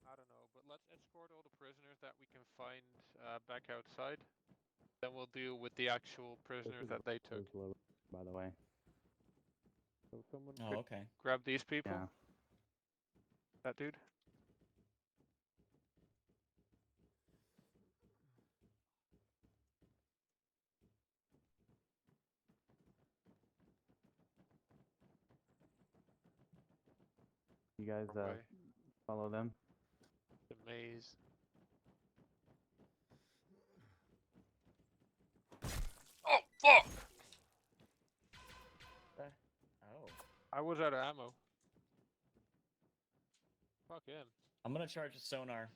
I don't know, but let's escort all the prisoners that we can find back outside. Then we'll deal with the actual prisoners that they took. By the way. So someone Oh, could okay. grab these people. Yeah. That dude. You guys Okay. follow them? The maze. Oh, fuck! Oh. I was out of ammo. Fuck him. I'm gonna charge a sonar.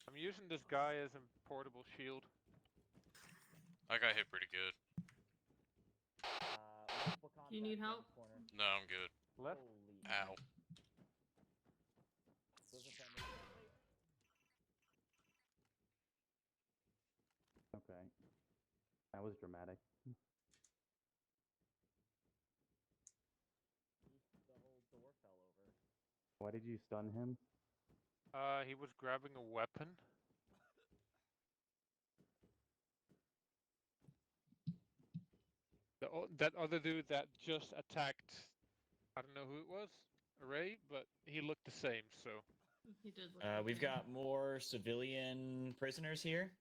I'm using this guy as a portable shield. I got hit pretty good. You need help? No, I'm good. Left. Ow. Okay. That was dramatic. The whole door fell over. Why did you stun him? He was grabbing a weapon. That other dude that just attacked, I don't know who it was, Ray, but he looked the same, so. He did look like We've him. got more civilian prisoners here.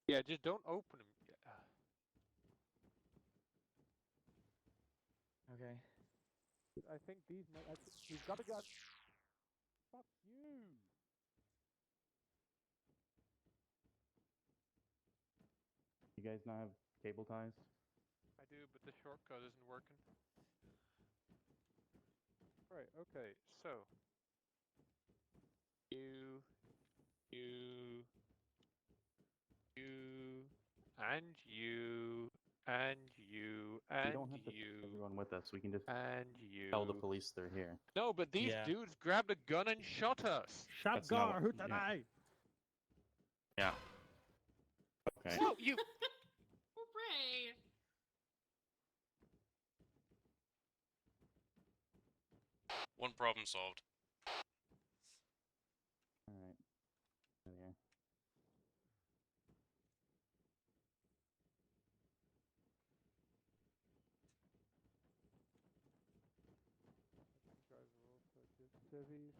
Yeah, just don't open him. Okay. I think these might. We've got to get. Fuck you! You guys not have cable ties? I do, but the shortcut isn't working. Right, okay, so. You, and you, and you, and We don't have to you, take everyone with us. We can just and you. tell the police they're here. No, but these Yeah. dudes grabbed a gun and shot us. That's not Shabgar, what- Hutanai! Yeah. Okay. Whoa, you. Hooray! One problem solved. civvies.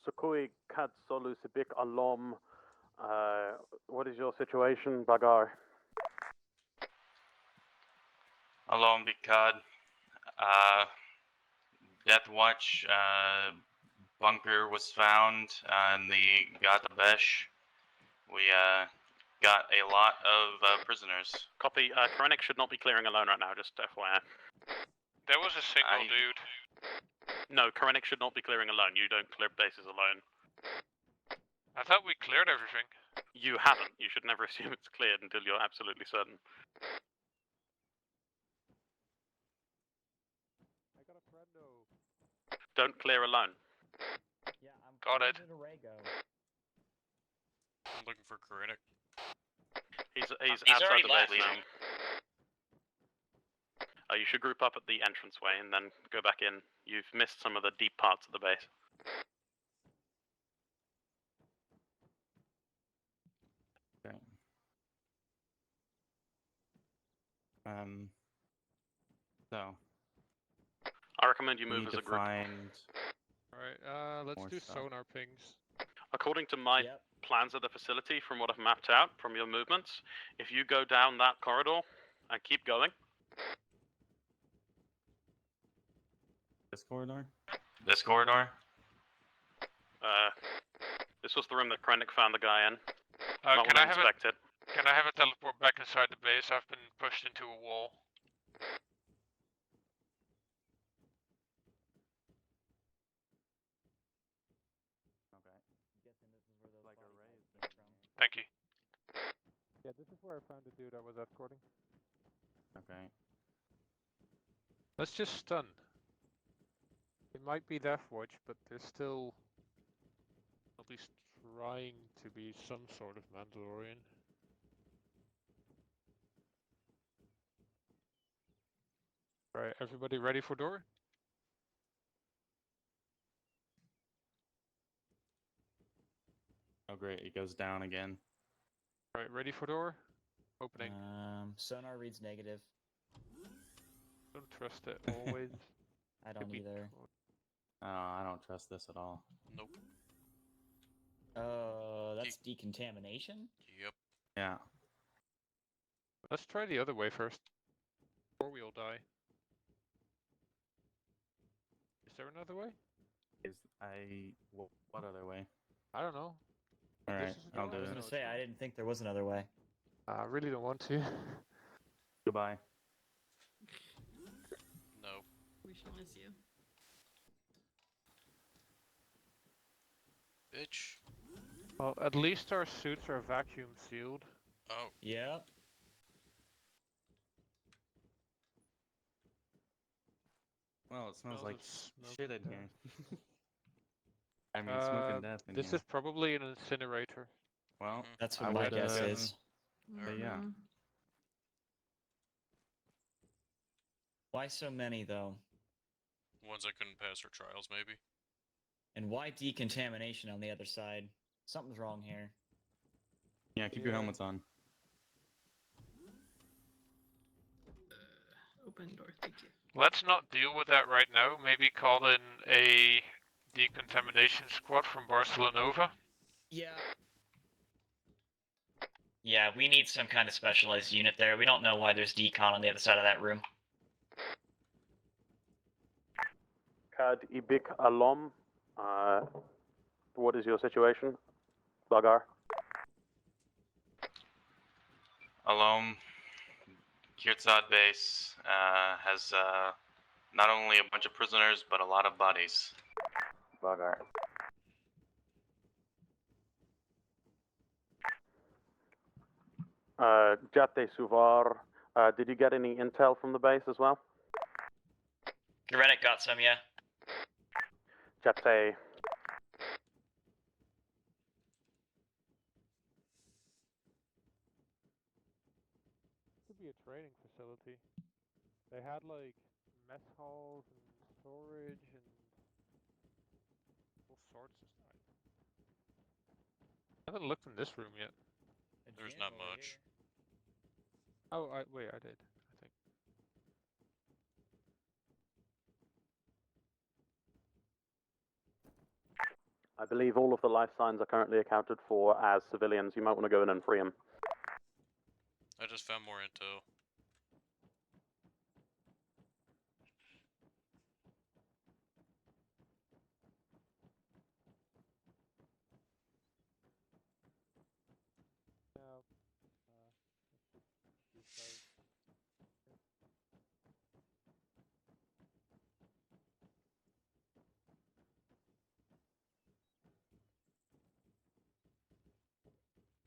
Sukui kad solu sibik alom. What is your situation, Bagar? Alone Bikad. Death Watch bunker was found in the Gatabesh. We got a lot of prisoners. Copy. Krennic should not be clearing alone right now, just FYI. There was a single dude. No, Krennic should not be clearing alone. You don't clear bases alone. I thought we cleared everything. You haven't. You should never assume it's cleared until you're absolutely certain. I got a friendo. Don't clear alone. Yeah, I'm Got it. ready to Rago. I'm looking for Kyr'tsad. He's He's outside already the base left. now. You should group up at the entranceway and then go back in. You've missed some of the deep parts of the base. Okay. So I recommend you we move need as to a group. find. Alright, let's More do stuff. sonar pings. According to my Yep. plans of the facility, from what I've mapped out from your movements, if you go down that corridor and keep going, This corridor? This corridor? this was the room that Krennic found the guy in. Can Not when I I have inspected. Can I have a teleport back inside the base? I've been pushed into a wall. Okay. Guessing this is where those Like a bodies raise came from. Thank you. Yeah, this is where I found the dude I was escorting. Okay. Let's just stun. It might be Death Watch, but they're still at least trying to be some sort of Mandalorian. Right, everybody ready for door? Oh great, it goes down again. Right, ready for door? Opening. Sonar reads negative. Don't trust it always. I Could don't be either. Oh, I don't trust this at all. Nope. That's decontamination? Yep. Yeah. Let's try the other way first. Before we all die. Is there another way? What other way? I don't know. All This right, is the I'll door. do I was it. gonna say, I didn't think there was another way. I really don't want to. Goodbye. No. We shall miss you. Bitch. Well, at least our suits are vacuum sealed. Oh. Yep. Well, it smells Smells like of smoke shit in and here. I mean, smoke and death in This here. is probably an incinerator. Well, That's I what my would, guess is. but yeah. Mhm. Why so many, though? Ones that couldn't pass their trials, maybe. And why decontamination on the other side? Something's wrong here. Yeah, keep your helmets on. Open door, thank you. Let's not deal with that right now. Maybe call in a decontamination squad from Barcelona. Yeah. Yeah, we need some kind of specialized unit there. We don't know why there's decon on the other side of that room. Kad ibik alom. What is your situation, Bagar? Alone, kyr'tsad base has not only a bunch of prisoners, but a lot of bodies. Bagar. Jate Suvar. Did you get any intel from the base as well? Kyr'tsad got some, yeah. Jate. Could be a training facility. They had like mess halls and storage and all sorts of stuff. I haven't looked in this room yet. There's not much. Oh, wait, I did. I think. I believe all of the life signs are currently accounted for as civilians. You might want to go in and free them. I just found more intel. Now, let's just these guys.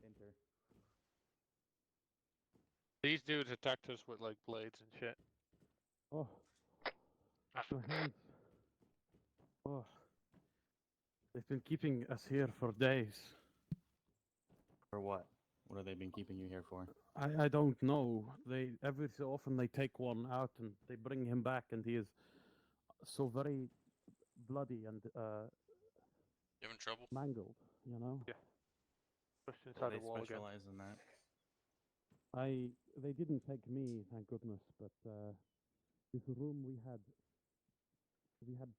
Enter. These dudes attacked us with like blades and shit. Oh, my hands. Oh, they've been keeping us here for days. For what? What have they been keeping you here for? I don't know. They every so often they take one out and they bring him back, and he is so very bloody and You having trouble? mangled. You know. Yeah. Pushed So inside they the wall again. specialize in that. They didn't take me, thank goodness, but this room we had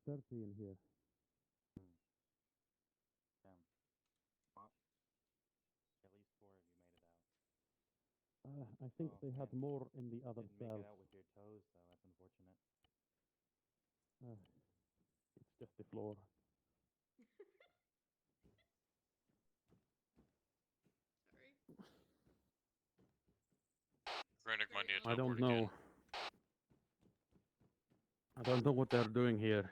30 in here. Damn. Well, at least 4 of you made it out. I think Oh, they had man. more in the other Didn't make cell. it out with your toes, though. That's unfortunate. It's just the floor. Sorry. Grandic might need a I teleport don't know. again. I don't know what they're doing here.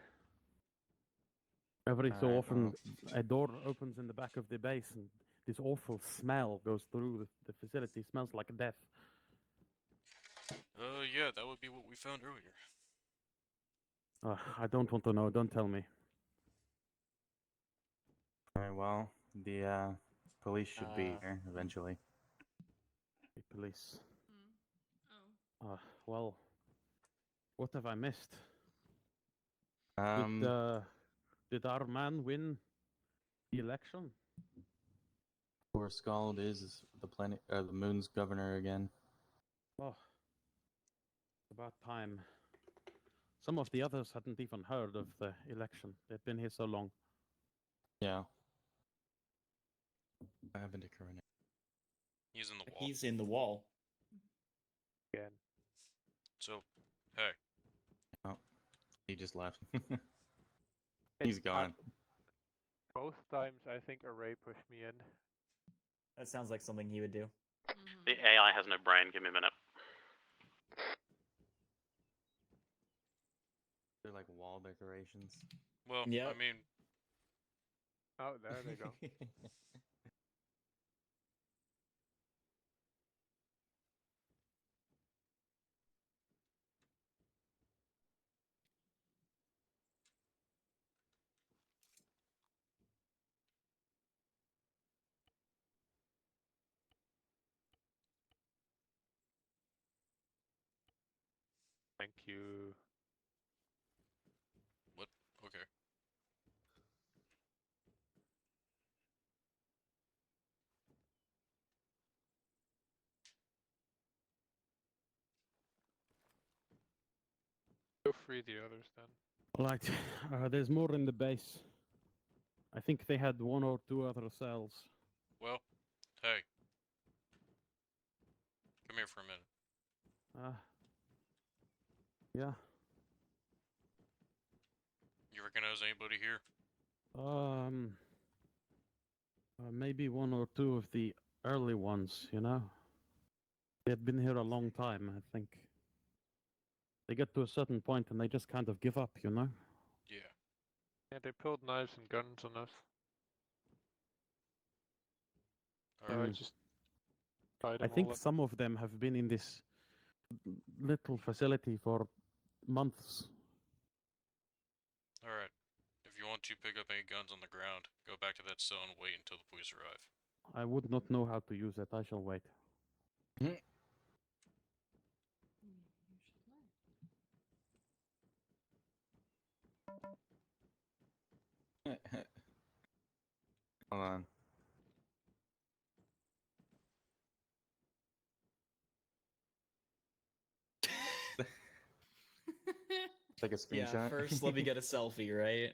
Every so Alright, often, a door opens in the back of the base, and this awful smell goes through the facility. It smells like death. Yeah, that would be what we found earlier. I don't want to know. Don't tell me. Alright, well, the police should be here eventually. The police. Oh. Well, what have I missed? Um, Did our man win the election? poor Scald is the planet, the moon's governor again. Oh, about time. Some of the others hadn't even heard of the election. They'd been here so long. Yeah. What happened to Corinne? He's in the wall. He's in the wall. Again. So, hey, Oh, he just left. He's gone. Both times I think Array pushed me in. That sounds like something he would do. The AI has no brain. Give me a minute. They're like wall decorations. well, Yep. I mean, Oh, there they go. Thank you. what? Okay. Go free the others then. Right, there's more in the base. I think they had 1 or 2 other cells. Well, hey. Come here for a minute. Yeah. You recognize anybody here? Maybe 1 or 2 of the early ones, you know? They had been here a long time, I think. They get to a certain point and they just kind of give up, you know? Yeah. Yeah, they pulled knives and guns on us. So I Alright. just tied I them think all up. some of them have been in this little facility for months. Alright. If you want to pick up any guns on the ground, go back to that cell and wait until the police arrive. I would not know how to use it. I shall wait. Hold on. Take a screenshot. Yeah, first let me get a selfie, right?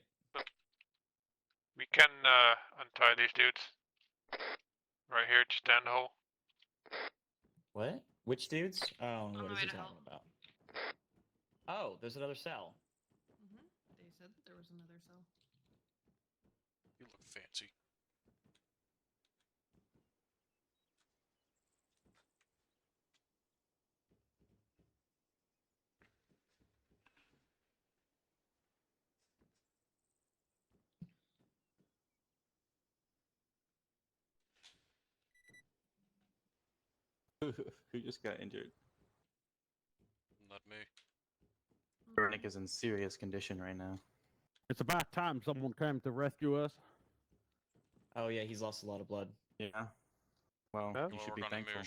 We can untie these dudes. Right here, just down the hole. What? Which dudes? Oh, On what my is way he to talking help. about? Oh, there's another cell. They said that there was another cell. You look fancy. Who just got injured? Not me. Nick is in serious condition right now. It's about time someone came to rescue us. Oh yeah, he's lost a lot of blood. Yeah. Well, Yeah. you We'll should work be on thankful.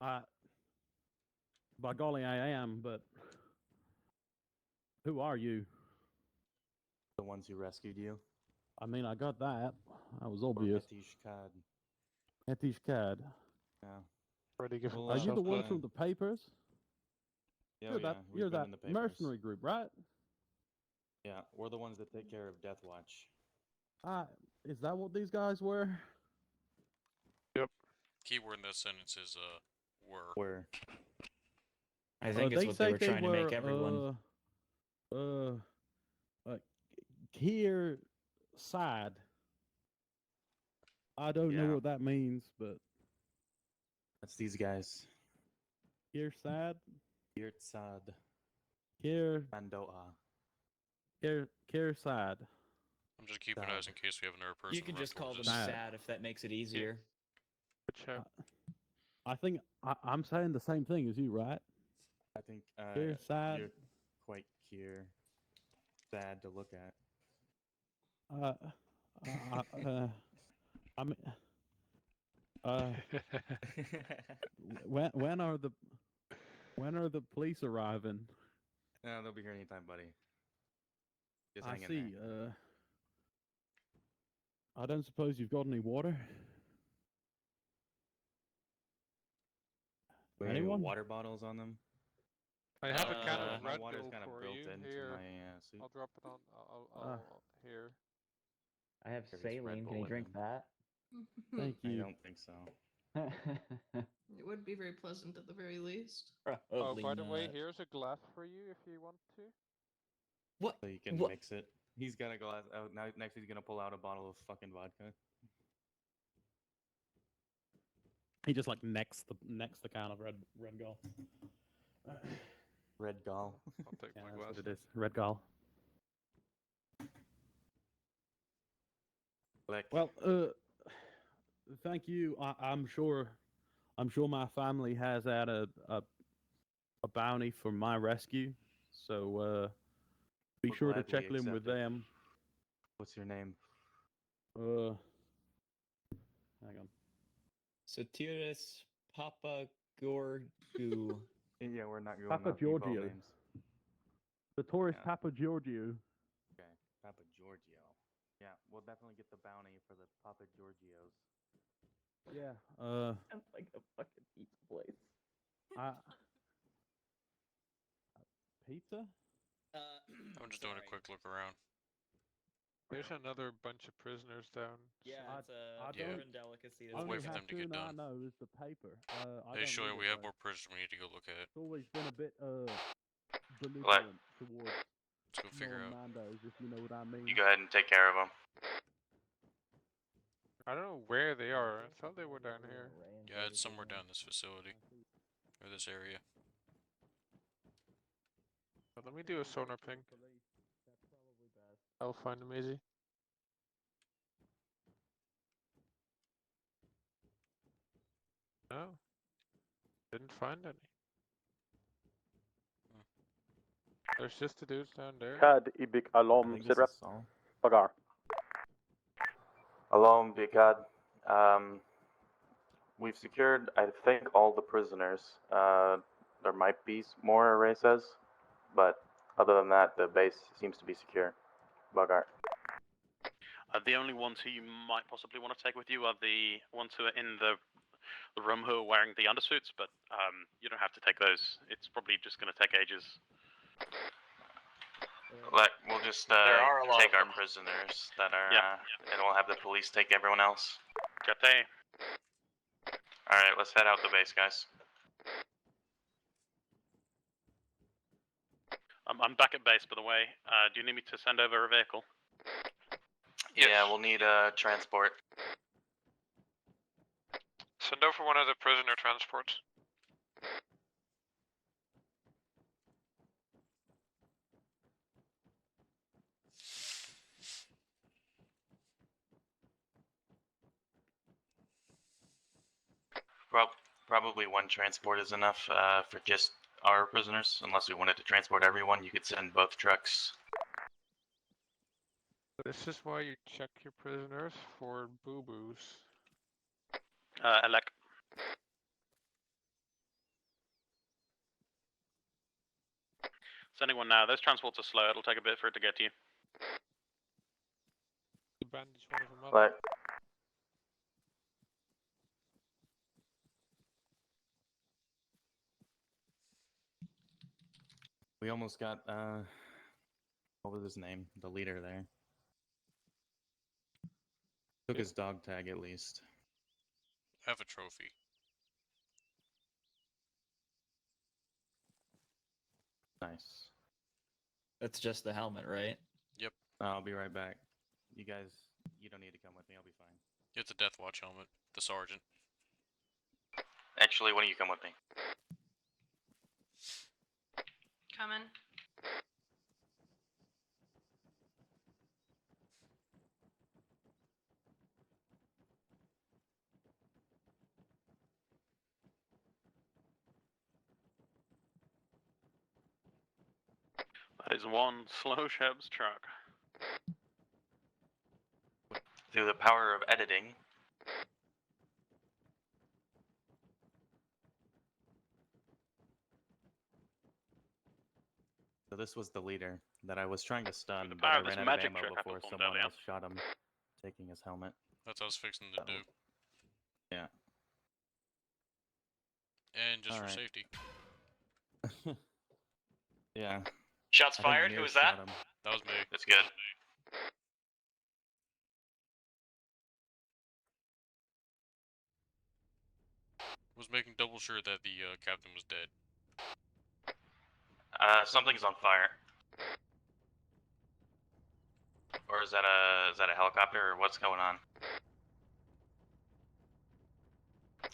Amish. By golly, I am, but who are you? The ones who rescued you. I mean, I got that. That was Or obvious. kyr'tsad. kyr'tsad. Yeah. Already given Well, Are you myself the ones blood. from the papers? Yeah, yeah. We've You're been that in the papers. mercenary group, right? Yeah, we're the ones that take care of Death Watch. Is that what these guys were? Keyword in that sentence is were. Where? I think it's what they were trying to make everyone. kyr'tsad. I don't know Yeah. what that means, but That's these guys. kyr'tsad, Kyr'tsad. kyr, Mando'a. kyr'tsad. I'm just keeping eyes in case we have another person. You can run just call towards them us. Sad. sad if that makes it easier. I think I'm saying the same thing as you, right? I think Kyr'tsad. you're quite sad to look at. I mean, when are the police arriving? No, they'll be here anytime, buddy. Just I hang in see. there. I don't suppose you've got any water. Any Anyone? water bottles on them? I have a can of my Red water's Bull kind of for built you. into Here, my suit. I'll drop it on. I'll here. I have There is Red saline. Can Bull you in drink them. that? Thank I you. don't think so. It would be very pleasant at the very least. Oh, Probably by the way, not. here's a glass for you if you want to. What? So you can What? mix it. He's got a glass out now. Next, he's gonna pull out a bottle of fucking vodka. He just like necks the can of red gall. Red Gall. I'll take Yeah, my that's glass. what it is. Red gall. Like, Well, thank you. I'm sure my family has had a bounty for my rescue. So be We'll sure to gladly check in with accept it. them. what's your name? Hang on. Satiris Papa Gorgu. Yeah, we're not going Papa off default Giorgio. names. The tourist Yeah. Papa Giorgio. Okay, Papa Giorgio. Yeah, we'll definitely get the bounty for the Papa Giorgios. Yeah. Sounds like a fucking pizza place. Pizza? I'm just doing a quick look around. There's another bunch of prisoners down. Yeah, I- it's a I don't- foreign delicacy. We'll Only wait for how them to get soon I done. know is the paper. I Hey, don't Shoya, read we it, have though. more prisoners we need to go look at. It's always been a bit belligerent towards Let's go figure out. non-Mandos, if you know what I mean. You go ahead and take care of them. I don't know where they are. I thought they were down here. Yeah, it's somewhere down this facility or this area. But let me do a sonar ping. I'll find them easy. No. Didn't find any. There's just the dudes down there. Kad ibik I alom think this sidrap is all. bagar. Alone, Bikad. We've secured, I think, all the prisoners. There might be more, Ray says, but Other than that, the base seems to be secure. Bogart. The only ones who you might possibly want to take with you are the ones who are in the room who are wearing the undersuits, but you don't have to take those. It's probably just going to take ages. We'll just There are a lot take of our them. prisoners that are, Yeah. and we'll have the police take everyone else. Jate. Alright, let's head out the base, guys. I'm back at base, by the way. Do you need me to send over a vehicle? Yeah, we'll need a transport. Send over one of the prisoner transports. Probably one transport is enough for just our prisoners. Unless we wanted to transport everyone, you could send both trucks. This is why you check your prisoners for boo-boos. Elec. Sending one now. Those transports are slow. It'll take a bit for it to get to you. The bandage one of them up. But we almost got what was his name? The leader there. Took his dog tag at least. Have a trophy. Nice. That's just the helmet, right? Yep. I'll be right back. You guys, you don't need to come with me. I'll be fine. It's a Death Watch helmet. The sergeant. Actually, why don't you come with me? Coming. That is one slow Sheb's truck. Through the power of editing. So this was the leader that I was trying to stun, the but power I of this ran out of magic ammo trick I before performed someone earlier. else shot him, taking his helmet. That's what I was fixing to do. Yeah. And just for Alright. safety. Yeah. Shots I think fired. Mir Who was that? shot him. That was me. That's good. Was making double sure that the captain was dead. Something's on fire. Or is that a helicopter, or what's going on?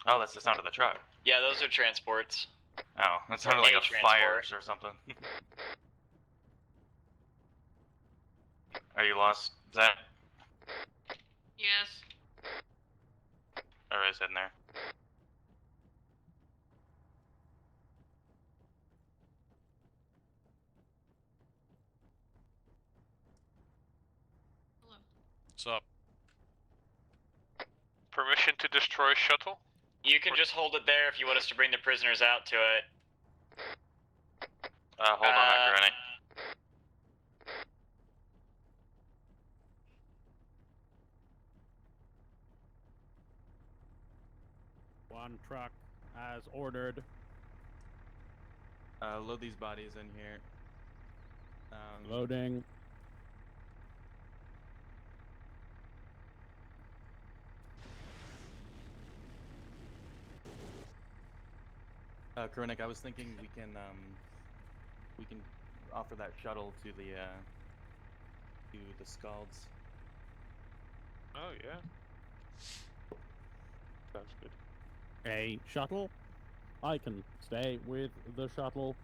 Oh, that's the sound of the truck. Yeah, those are transports. Oh, that sounded like a transport. fire or something. Are you lost, Zach? Yes. Alright, heading there. Hello. What's up? Permission to destroy shuttle? You can just hold it there if you want us to bring the prisoners out to it. Hold on, Granny. One truck as ordered. Load these bodies in here. Loading. Koronik, I was thinking we can offer that shuttle to the Scalds. Oh, yeah. Sounds good. A shuttle? I can stay with the shuttle.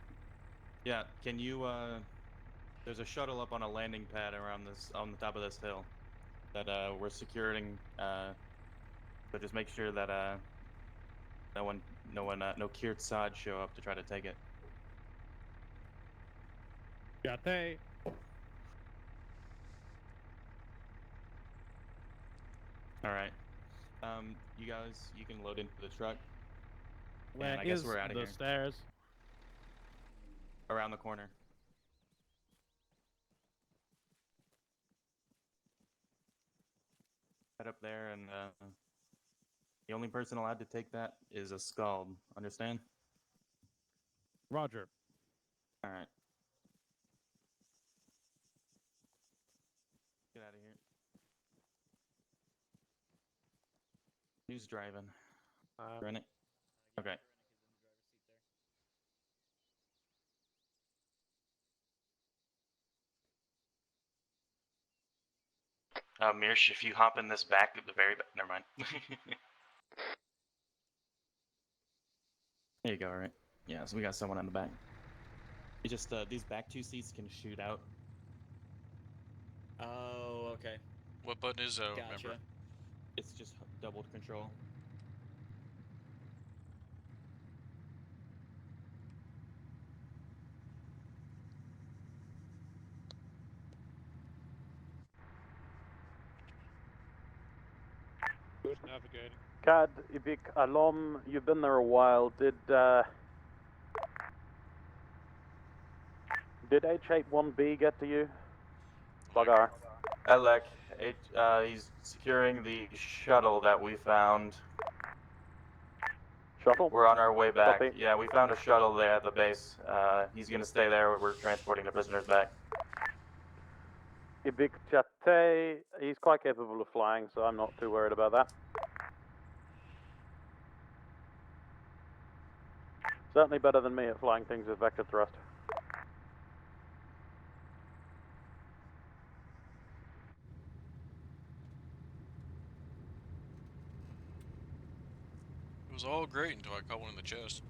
Yeah, can you there's a shuttle up on a landing pad around on the top of this hill that we're securing, so just make sure that no kyr'tsad show up to try to take it. Jate. Alright. You guys, you can load into the truck. Where I guess is we're outta the here. stairs? Around the corner. head up there, and the only person allowed to take that is a Scald. Understand? Roger. All right. Get out of here. Who's driving? Rennick? Okay. Mirsch, if you hop in this back at the very back, never mind. There you go, all right. Yeah, so we got someone on the back. You just, these back 2 seats can shoot out. Oh, okay. What button is that? Gotcha. Remember? It's just doubled control. Who's navigating? Cad, Ibik, Alom, you've been there a while. Did H81B get to you? Bugger. Alec, he's securing the shuttle that we found. Shuttle? We're on our way back. Copy. Yeah, we found a shuttle there at the base. He's gonna stay there. We're transporting the prisoners back. Ibik Chate, he's quite capable of flying, so I'm not too worried about that. Certainly better than me at flying things with vector thrust. It was all great until I caught one in the chest.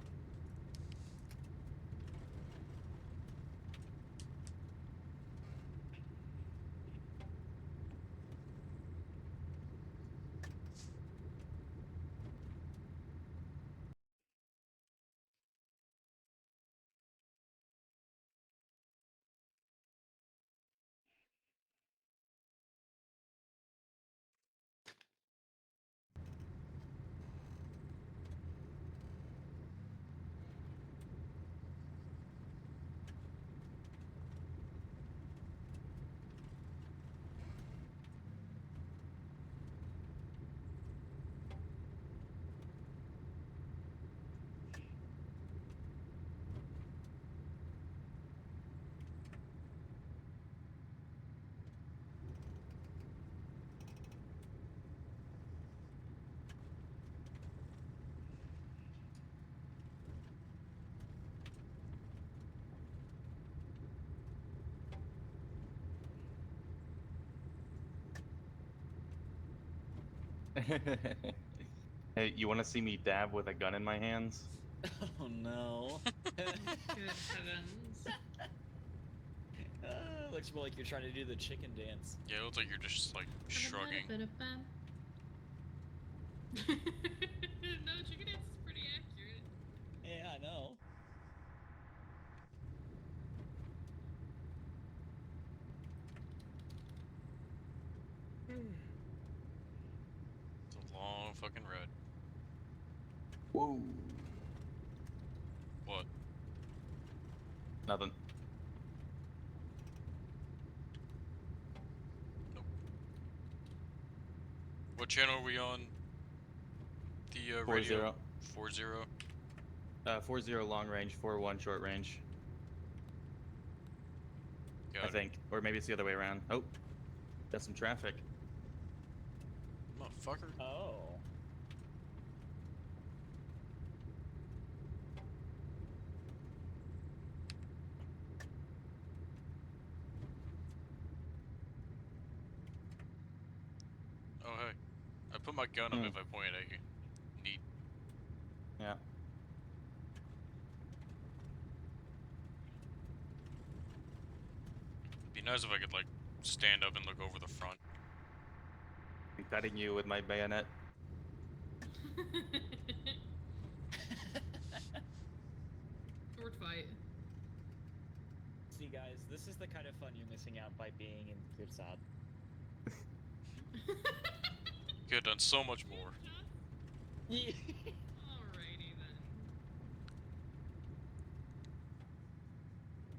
Hey, you want to see me dab with a gun in my hands? Oh no. Good heavens. Looks more like you're trying to do the chicken dance. Yeah, it looks like you're just like shrugging. No, chicken dance is pretty accurate. Yeah, I know. It's a long fucking ride. Whoa. What? Nothing. What channel are we on? The 40. radio? 40. 40 long range, 41 short range. Got I it. think. Or maybe it's the other way around. Oh. Got some traffic. Motherfucker. Oh. Oh hey. I put my gun up Hmm. if I point at you. Neat. Yeah. Be nice if I could like stand up and look over the front. I'm cutting you with my bayonet. Sword fight. See, guys, this is the kind of fun you're missing out by being in kyr'tsad. Could have done so much more. Alrighty then.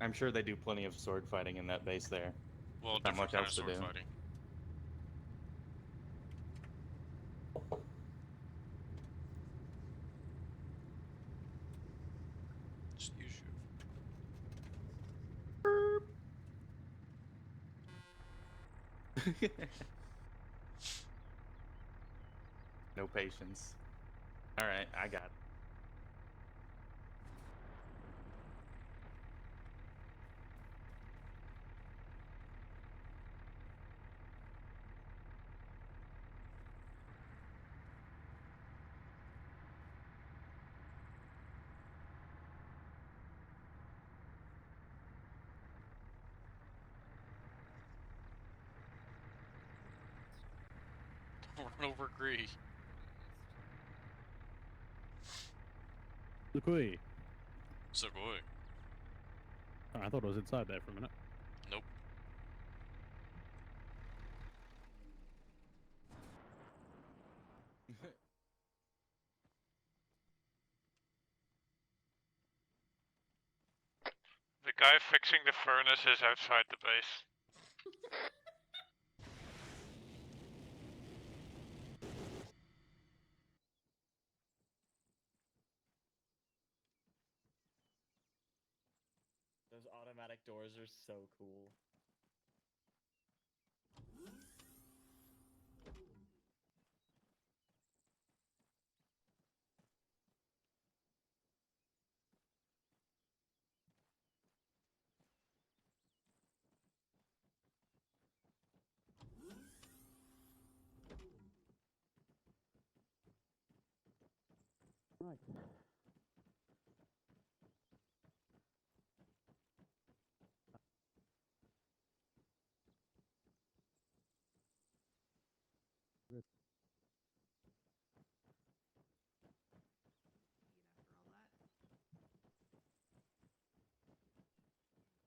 I'm sure they do plenty of sword fighting in that base there. Well, Not different much kind else of to sword do. fighting. No patience. All right, I got it. Run over Gree. Lukui. So good. Oh, I thought it was inside there for a minute. Nope. The guy fixing the furnace is outside the base. Those automatic doors are so cool. Right. After all that.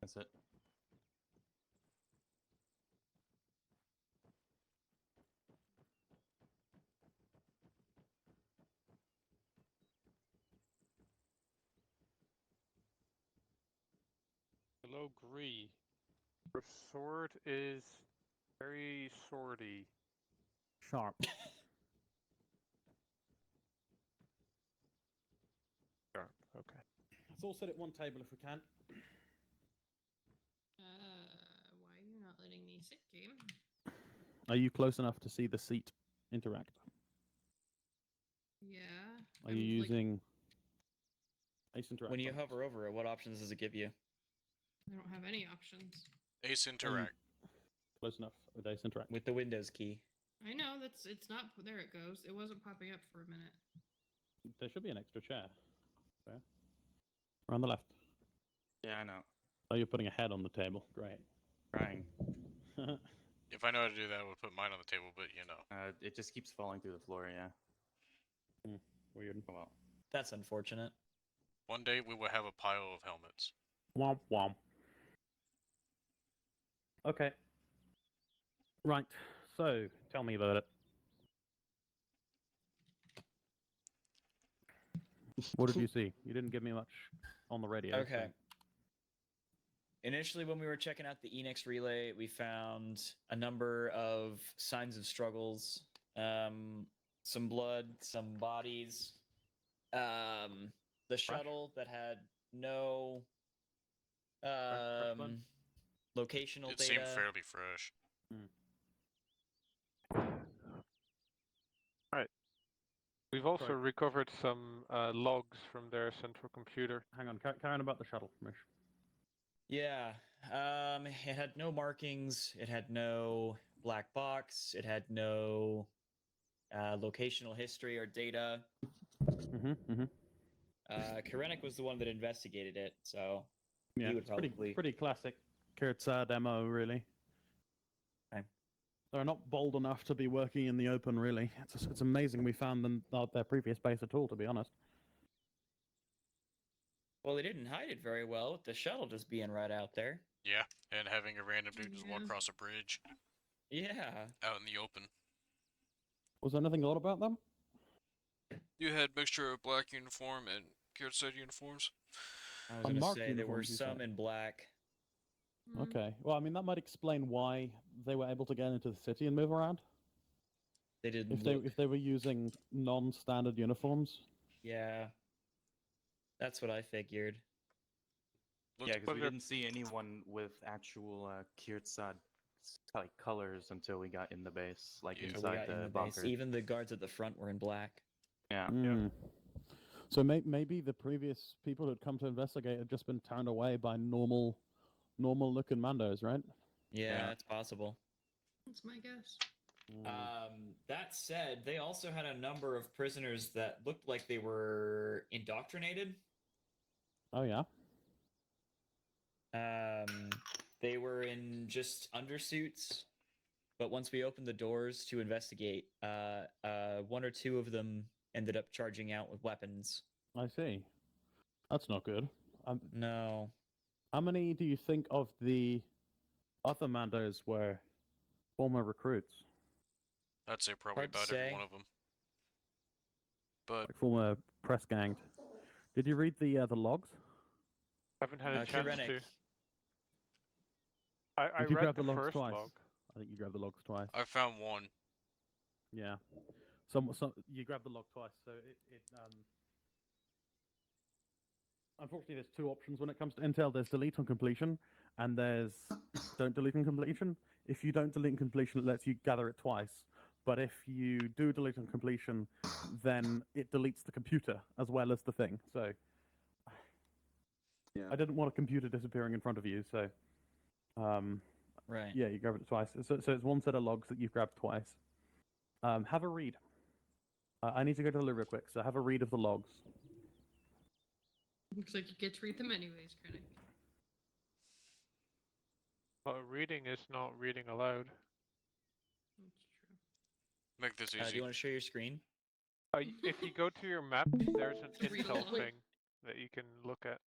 That's it. Hello, Gree. Your sword is very swordy. Sharp. Sure. Okay. Let's all sit at one table if we can. Why are you not letting me sit, game? Are you close enough to see the seat interact? Yeah. Are you using Ace Interact? When you on it? hover over it, what options does it give you? I don't have any options. Ace Interact. Close enough with Ace Interact. With the Windows key. I know it's not there. It goes. It wasn't popping up for a minute. There should be an extra chair. There. Or on the left. Yeah, I know. Oh, you're putting a head on the table. Great. Trying. If I know how to do that, I would put mine on the table, but you know. It just keeps falling through the floor. Yeah. Weird. Oh well. That's unfortunate. One day we will have a pile of helmets. Womp womp. Okay. Right. So, tell me about it. What did you see? You didn't give me much on the radio. Okay. So. Initially, when we were checking out the Enix relay, we found a number of signs of struggles, some blood, some bodies. The shuttle that had no locational It data. seemed fairly fresh. Right. We've also recovered some logs from their central computer. Hang on, carry on about the shuttle, Mish. Yeah. It had no markings. It had no black box. It had no locational history or data. Kyr'tsad was the one that investigated it, so Yeah, he would it's probably pretty classic kyr'tsad demo, really. Okay. They're not bold enough to be working in the open, really. It's amazing we found them at their previous base at all, to be honest. Well, they didn't hide it very well with the shuttle just being right out there. Yeah, and having a random dude just walk Yeah. across a bridge Yeah. out in the open. Was there anything odd about them? You had mixture of black uniform and kyr'tsad uniforms. I was going to Unmarked say there were uniforms, you some said? in black. Okay. Well, I mean, that might explain why they were able to get into the city and move around. They didn't If they were using non-standard uniforms. Yeah. That's what I figured. Yeah, because we didn't see anyone with actual kyr'tsad like colors until we got in the base, like Yeah. So we inside got in the the bunker. base. Even the guards at the front were in black. Yeah. Mm. So maybe the previous people who'd come to investigate had just been turned away by normal looking Mandos, right? Yeah, it's possible. That's my guess. That said, they also had a number of prisoners that looked like they were indoctrinated. Oh yeah. They were in just undersuits, but once we opened the doors to investigate, one or two of them ended up charging out with weapons. I see. That's not good. No. How many do you think of the other Mandos were former recruits? I'd say probably Hard to about every say. one of them. But Like former press ganged. Did you read the logs? Haven't had a chance Kyr'tsad. to. I Did you read grab the the logs first twice? log. I think you grabbed the logs twice. I found one. Yeah. Some you grabbed the log twice, so it unfortunately there's two options when it comes to intel. There's delete on completion, and there's don't delete on completion. If you don't delete on completion, it lets you gather it twice. But if you do delete on completion, then it deletes the computer as well as the thing. So Yeah. I didn't want a computer disappearing in front of you, so Right. yeah, you grabbed it twice. So it's one set of logs that you've grabbed twice. Have a read. I need to go to the loo real quick, so have a read of the logs. Looks like you get to read them anyways, Krennic. But reading is not reading aloud. That's true. Make this Do easy. you want to share your screen? If you go to your map, there's an Read intel along. thing that you can look at.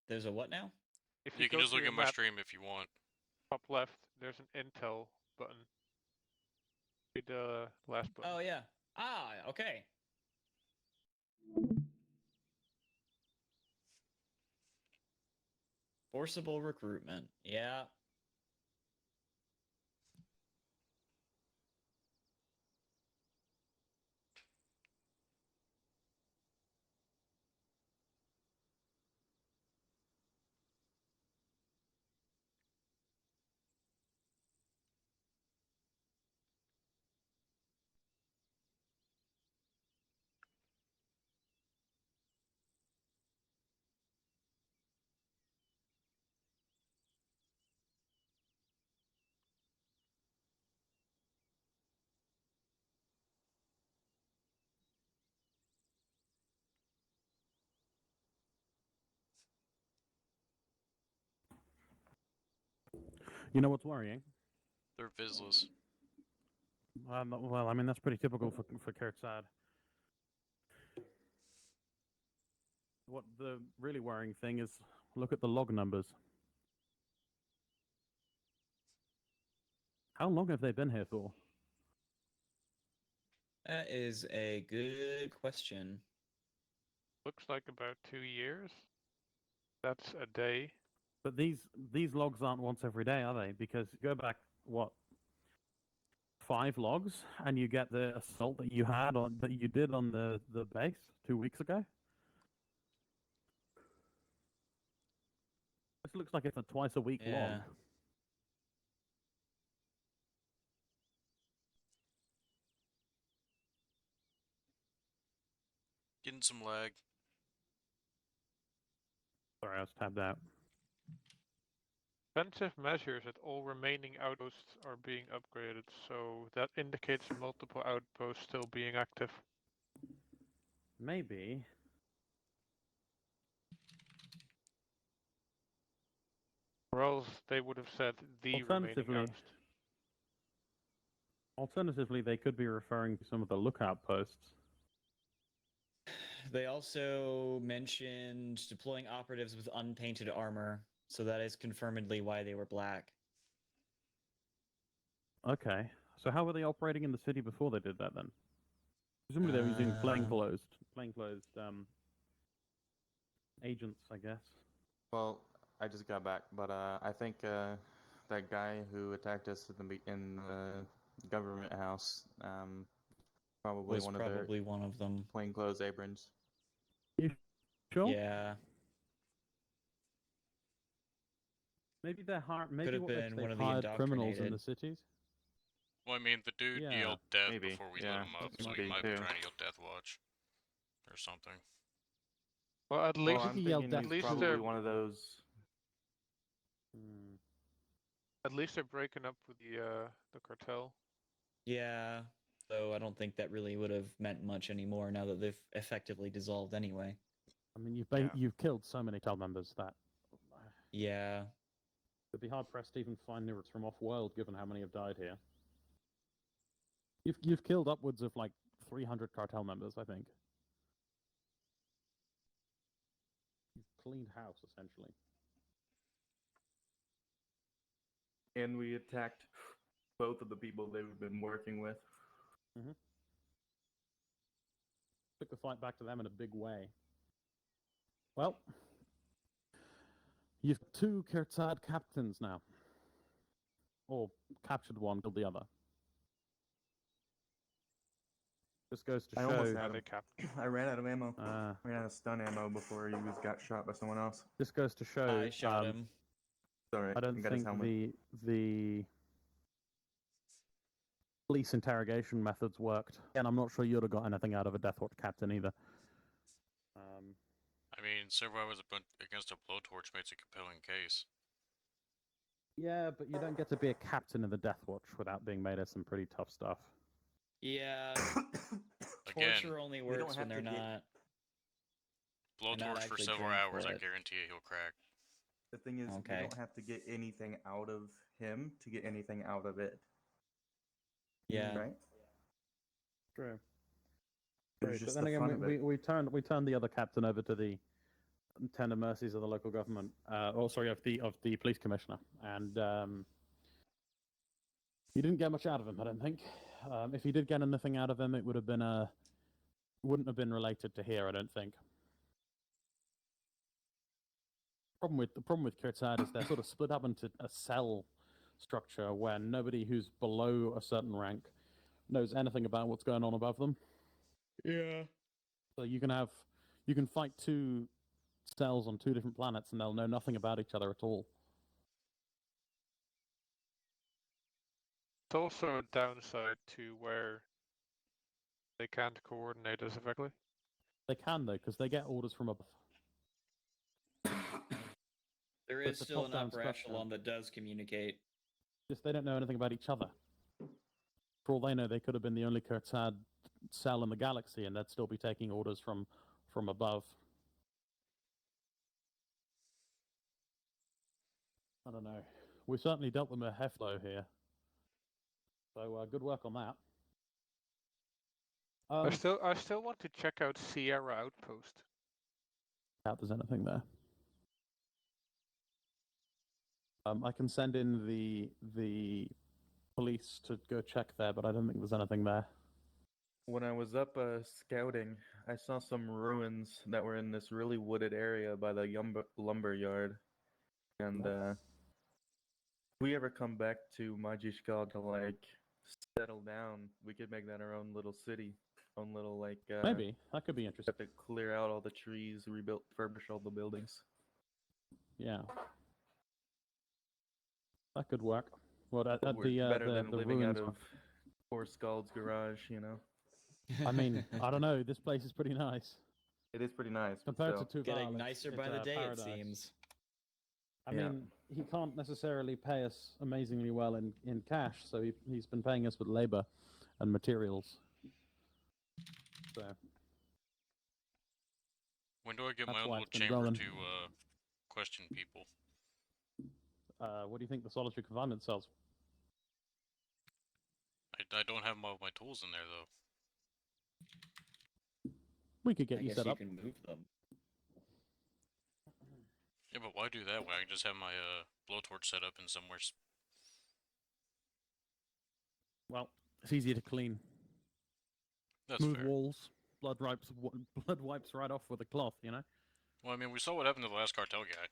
There's a what now? If You can go just to look your at my map, stream if you want. top left, there's an intel button. Read the last button. Oh yeah. Ah, okay. Forcible recruitment. Yeah. You know what's worrying? They're Vizslas. Well, I mean that's pretty typical for kyr'tsad. What the really worrying thing is, look at the log numbers. How long have they been here for? That is a good question. Looks like about 2 years. That's a day. But these logs aren't once every day, are they? Because go back what 5 logs, and you get the assault that you did on the base 2 weeks ago. This looks like it's a twice a week log. Yeah. Getting some lag. Sorry, I was tabbed out. Defensive measures at all remaining outposts are being upgraded, so that indicates multiple outposts still being active. Maybe. Or else they would have said the remaining outpost. Alternatively, they could be referring to some of the lookout posts. They also mentioned deploying operatives with unpainted armor, so that is confirmedly why they were black. Okay. So how were they operating in the city before they did that then? Presumably they were using plainclothes agents, I guess. Well, I just got back, but I think that guy who attacked us in the government house probably Was one probably of one of them. their plainclothes Abrams. You sure? Yeah. Maybe they're hard. Maybe have what been they've one of the hired criminals in the indoctrinated. cities. Well, I mean, the dude Yeah, yelled death maybe, before we yeah, lit him up, that so might he be might be too. trying to yell death watch or something. Well, at Well, least I'm he yelled thinking death he's least probably they're- one of those. Hmm. at least they're breaking up with the cartel. Yeah, though I don't think that really would have meant much anymore now that they've effectively dissolved anyway. I mean, Yeah. you've killed so many cult members that Yeah. it'd be hard pressed to even find nearest from off-world, given how many have died here. You've killed upwards of like 300 cartel members, I think. You've cleaned house essentially. And we attacked both of the people they've been working with. Took the fight back to them in a big way. Well, you've two kyr'tsad captains now. Or captured one, killed the other. Just goes to I show. almost Yeah, had they him. capped. I ran out of ammo. Uh, Ran out of stun ammo before he got shot by someone else. this goes to show. I shot him. Sorry, I don't got his think helmet. the police interrogation methods worked, and I'm not sure you'd have got anything out of a Death Watch captain either. I mean, several hours against a blowtorch makes a compelling case. Yeah, but you don't get to be a captain of the Death Watch without being made of some pretty tough stuff. Yeah. Again, Torture only don't works when have they're to get- not. not blowtorch for actually several trained hours, for I it. guarantee you he'll crack. The thing is, Okay. you don't have to get anything out of him to get anything out of it. Yeah. Right? True. It's But just then the again, fun of it. we turned the other captain over to the tender mercies of the local government, of the police commissioner, and he didn't get much out of him. I don't think. If he did get anything out of him, it would have been wouldn't have been related to here. I don't think. The problem with kyr'tsad is they're sort of split up into a cell structure where nobody who's below a certain rank knows anything about what's going on above them. Yeah. So you can fight two cells on two different planets and they'll know nothing about each other at all. It's also a downside to where they can't coordinate as effectively. They can though, because they get orders from above. There But is it's a still an top-down upper structure. echelon that does communicate. Just they don't know anything about each other. For all they know, they could have been the only kyr'tsad cell in the galaxy, and they'd still be taking orders from above. I don't know. We certainly dealt them a heflo here. So good work on that. I still want to check out Sierra Outpost. Doubt there's anything there. I can send in the police to go check there, but I don't think there's anything there. When I was up scouting, I saw some ruins that were in this really wooded area by the lumber yard. And if we ever come back to Majishkal to like settle down, we could make that our own little city, own little like. Maybe that could be interesting. Have to clear out all the trees, refurbish all the buildings. Yeah, that could work. Well, at We're the better than the living ruins. out of poor Scald's garage, you know. I mean, I don't know. This place is pretty nice It is pretty nice. but compared still. to Tuval. Getting nicer by the day, paradise. it seems. I Yeah. mean, he can't necessarily pay us amazingly well in cash, so he's been paying us with labor and materials. So When do I get my That's own why little it's been chamber growing. to question people? what do you think the solitary confinement cells? I don't have my tools in there though. We could get I you guess set you up. can move them. Yeah, but why do that when I can just have my blowtorch set up in somewhere? Well, it's easier to clean. That's Smooth fair. walls, blood wipes right off with a cloth. You know. Well, I mean, we saw what happened to the last cartel guy.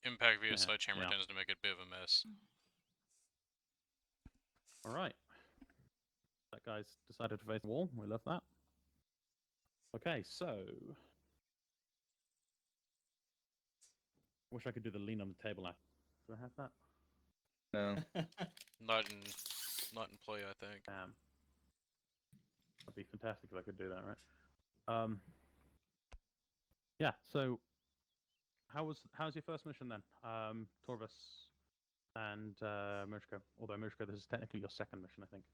Impact via Yeah, side chamber yeah. tends to make it a bit of a mess. All right. That guy's decided to face the wall. We love that. Okay, so wish I could do the lean on the table now. Do I have that? No. Not in play, I think. That'd be fantastic if I could do that, right? Yeah. So, how's your first mission then, Torvus and Mirshko? Although Mirshko, this is technically your second mission, I think.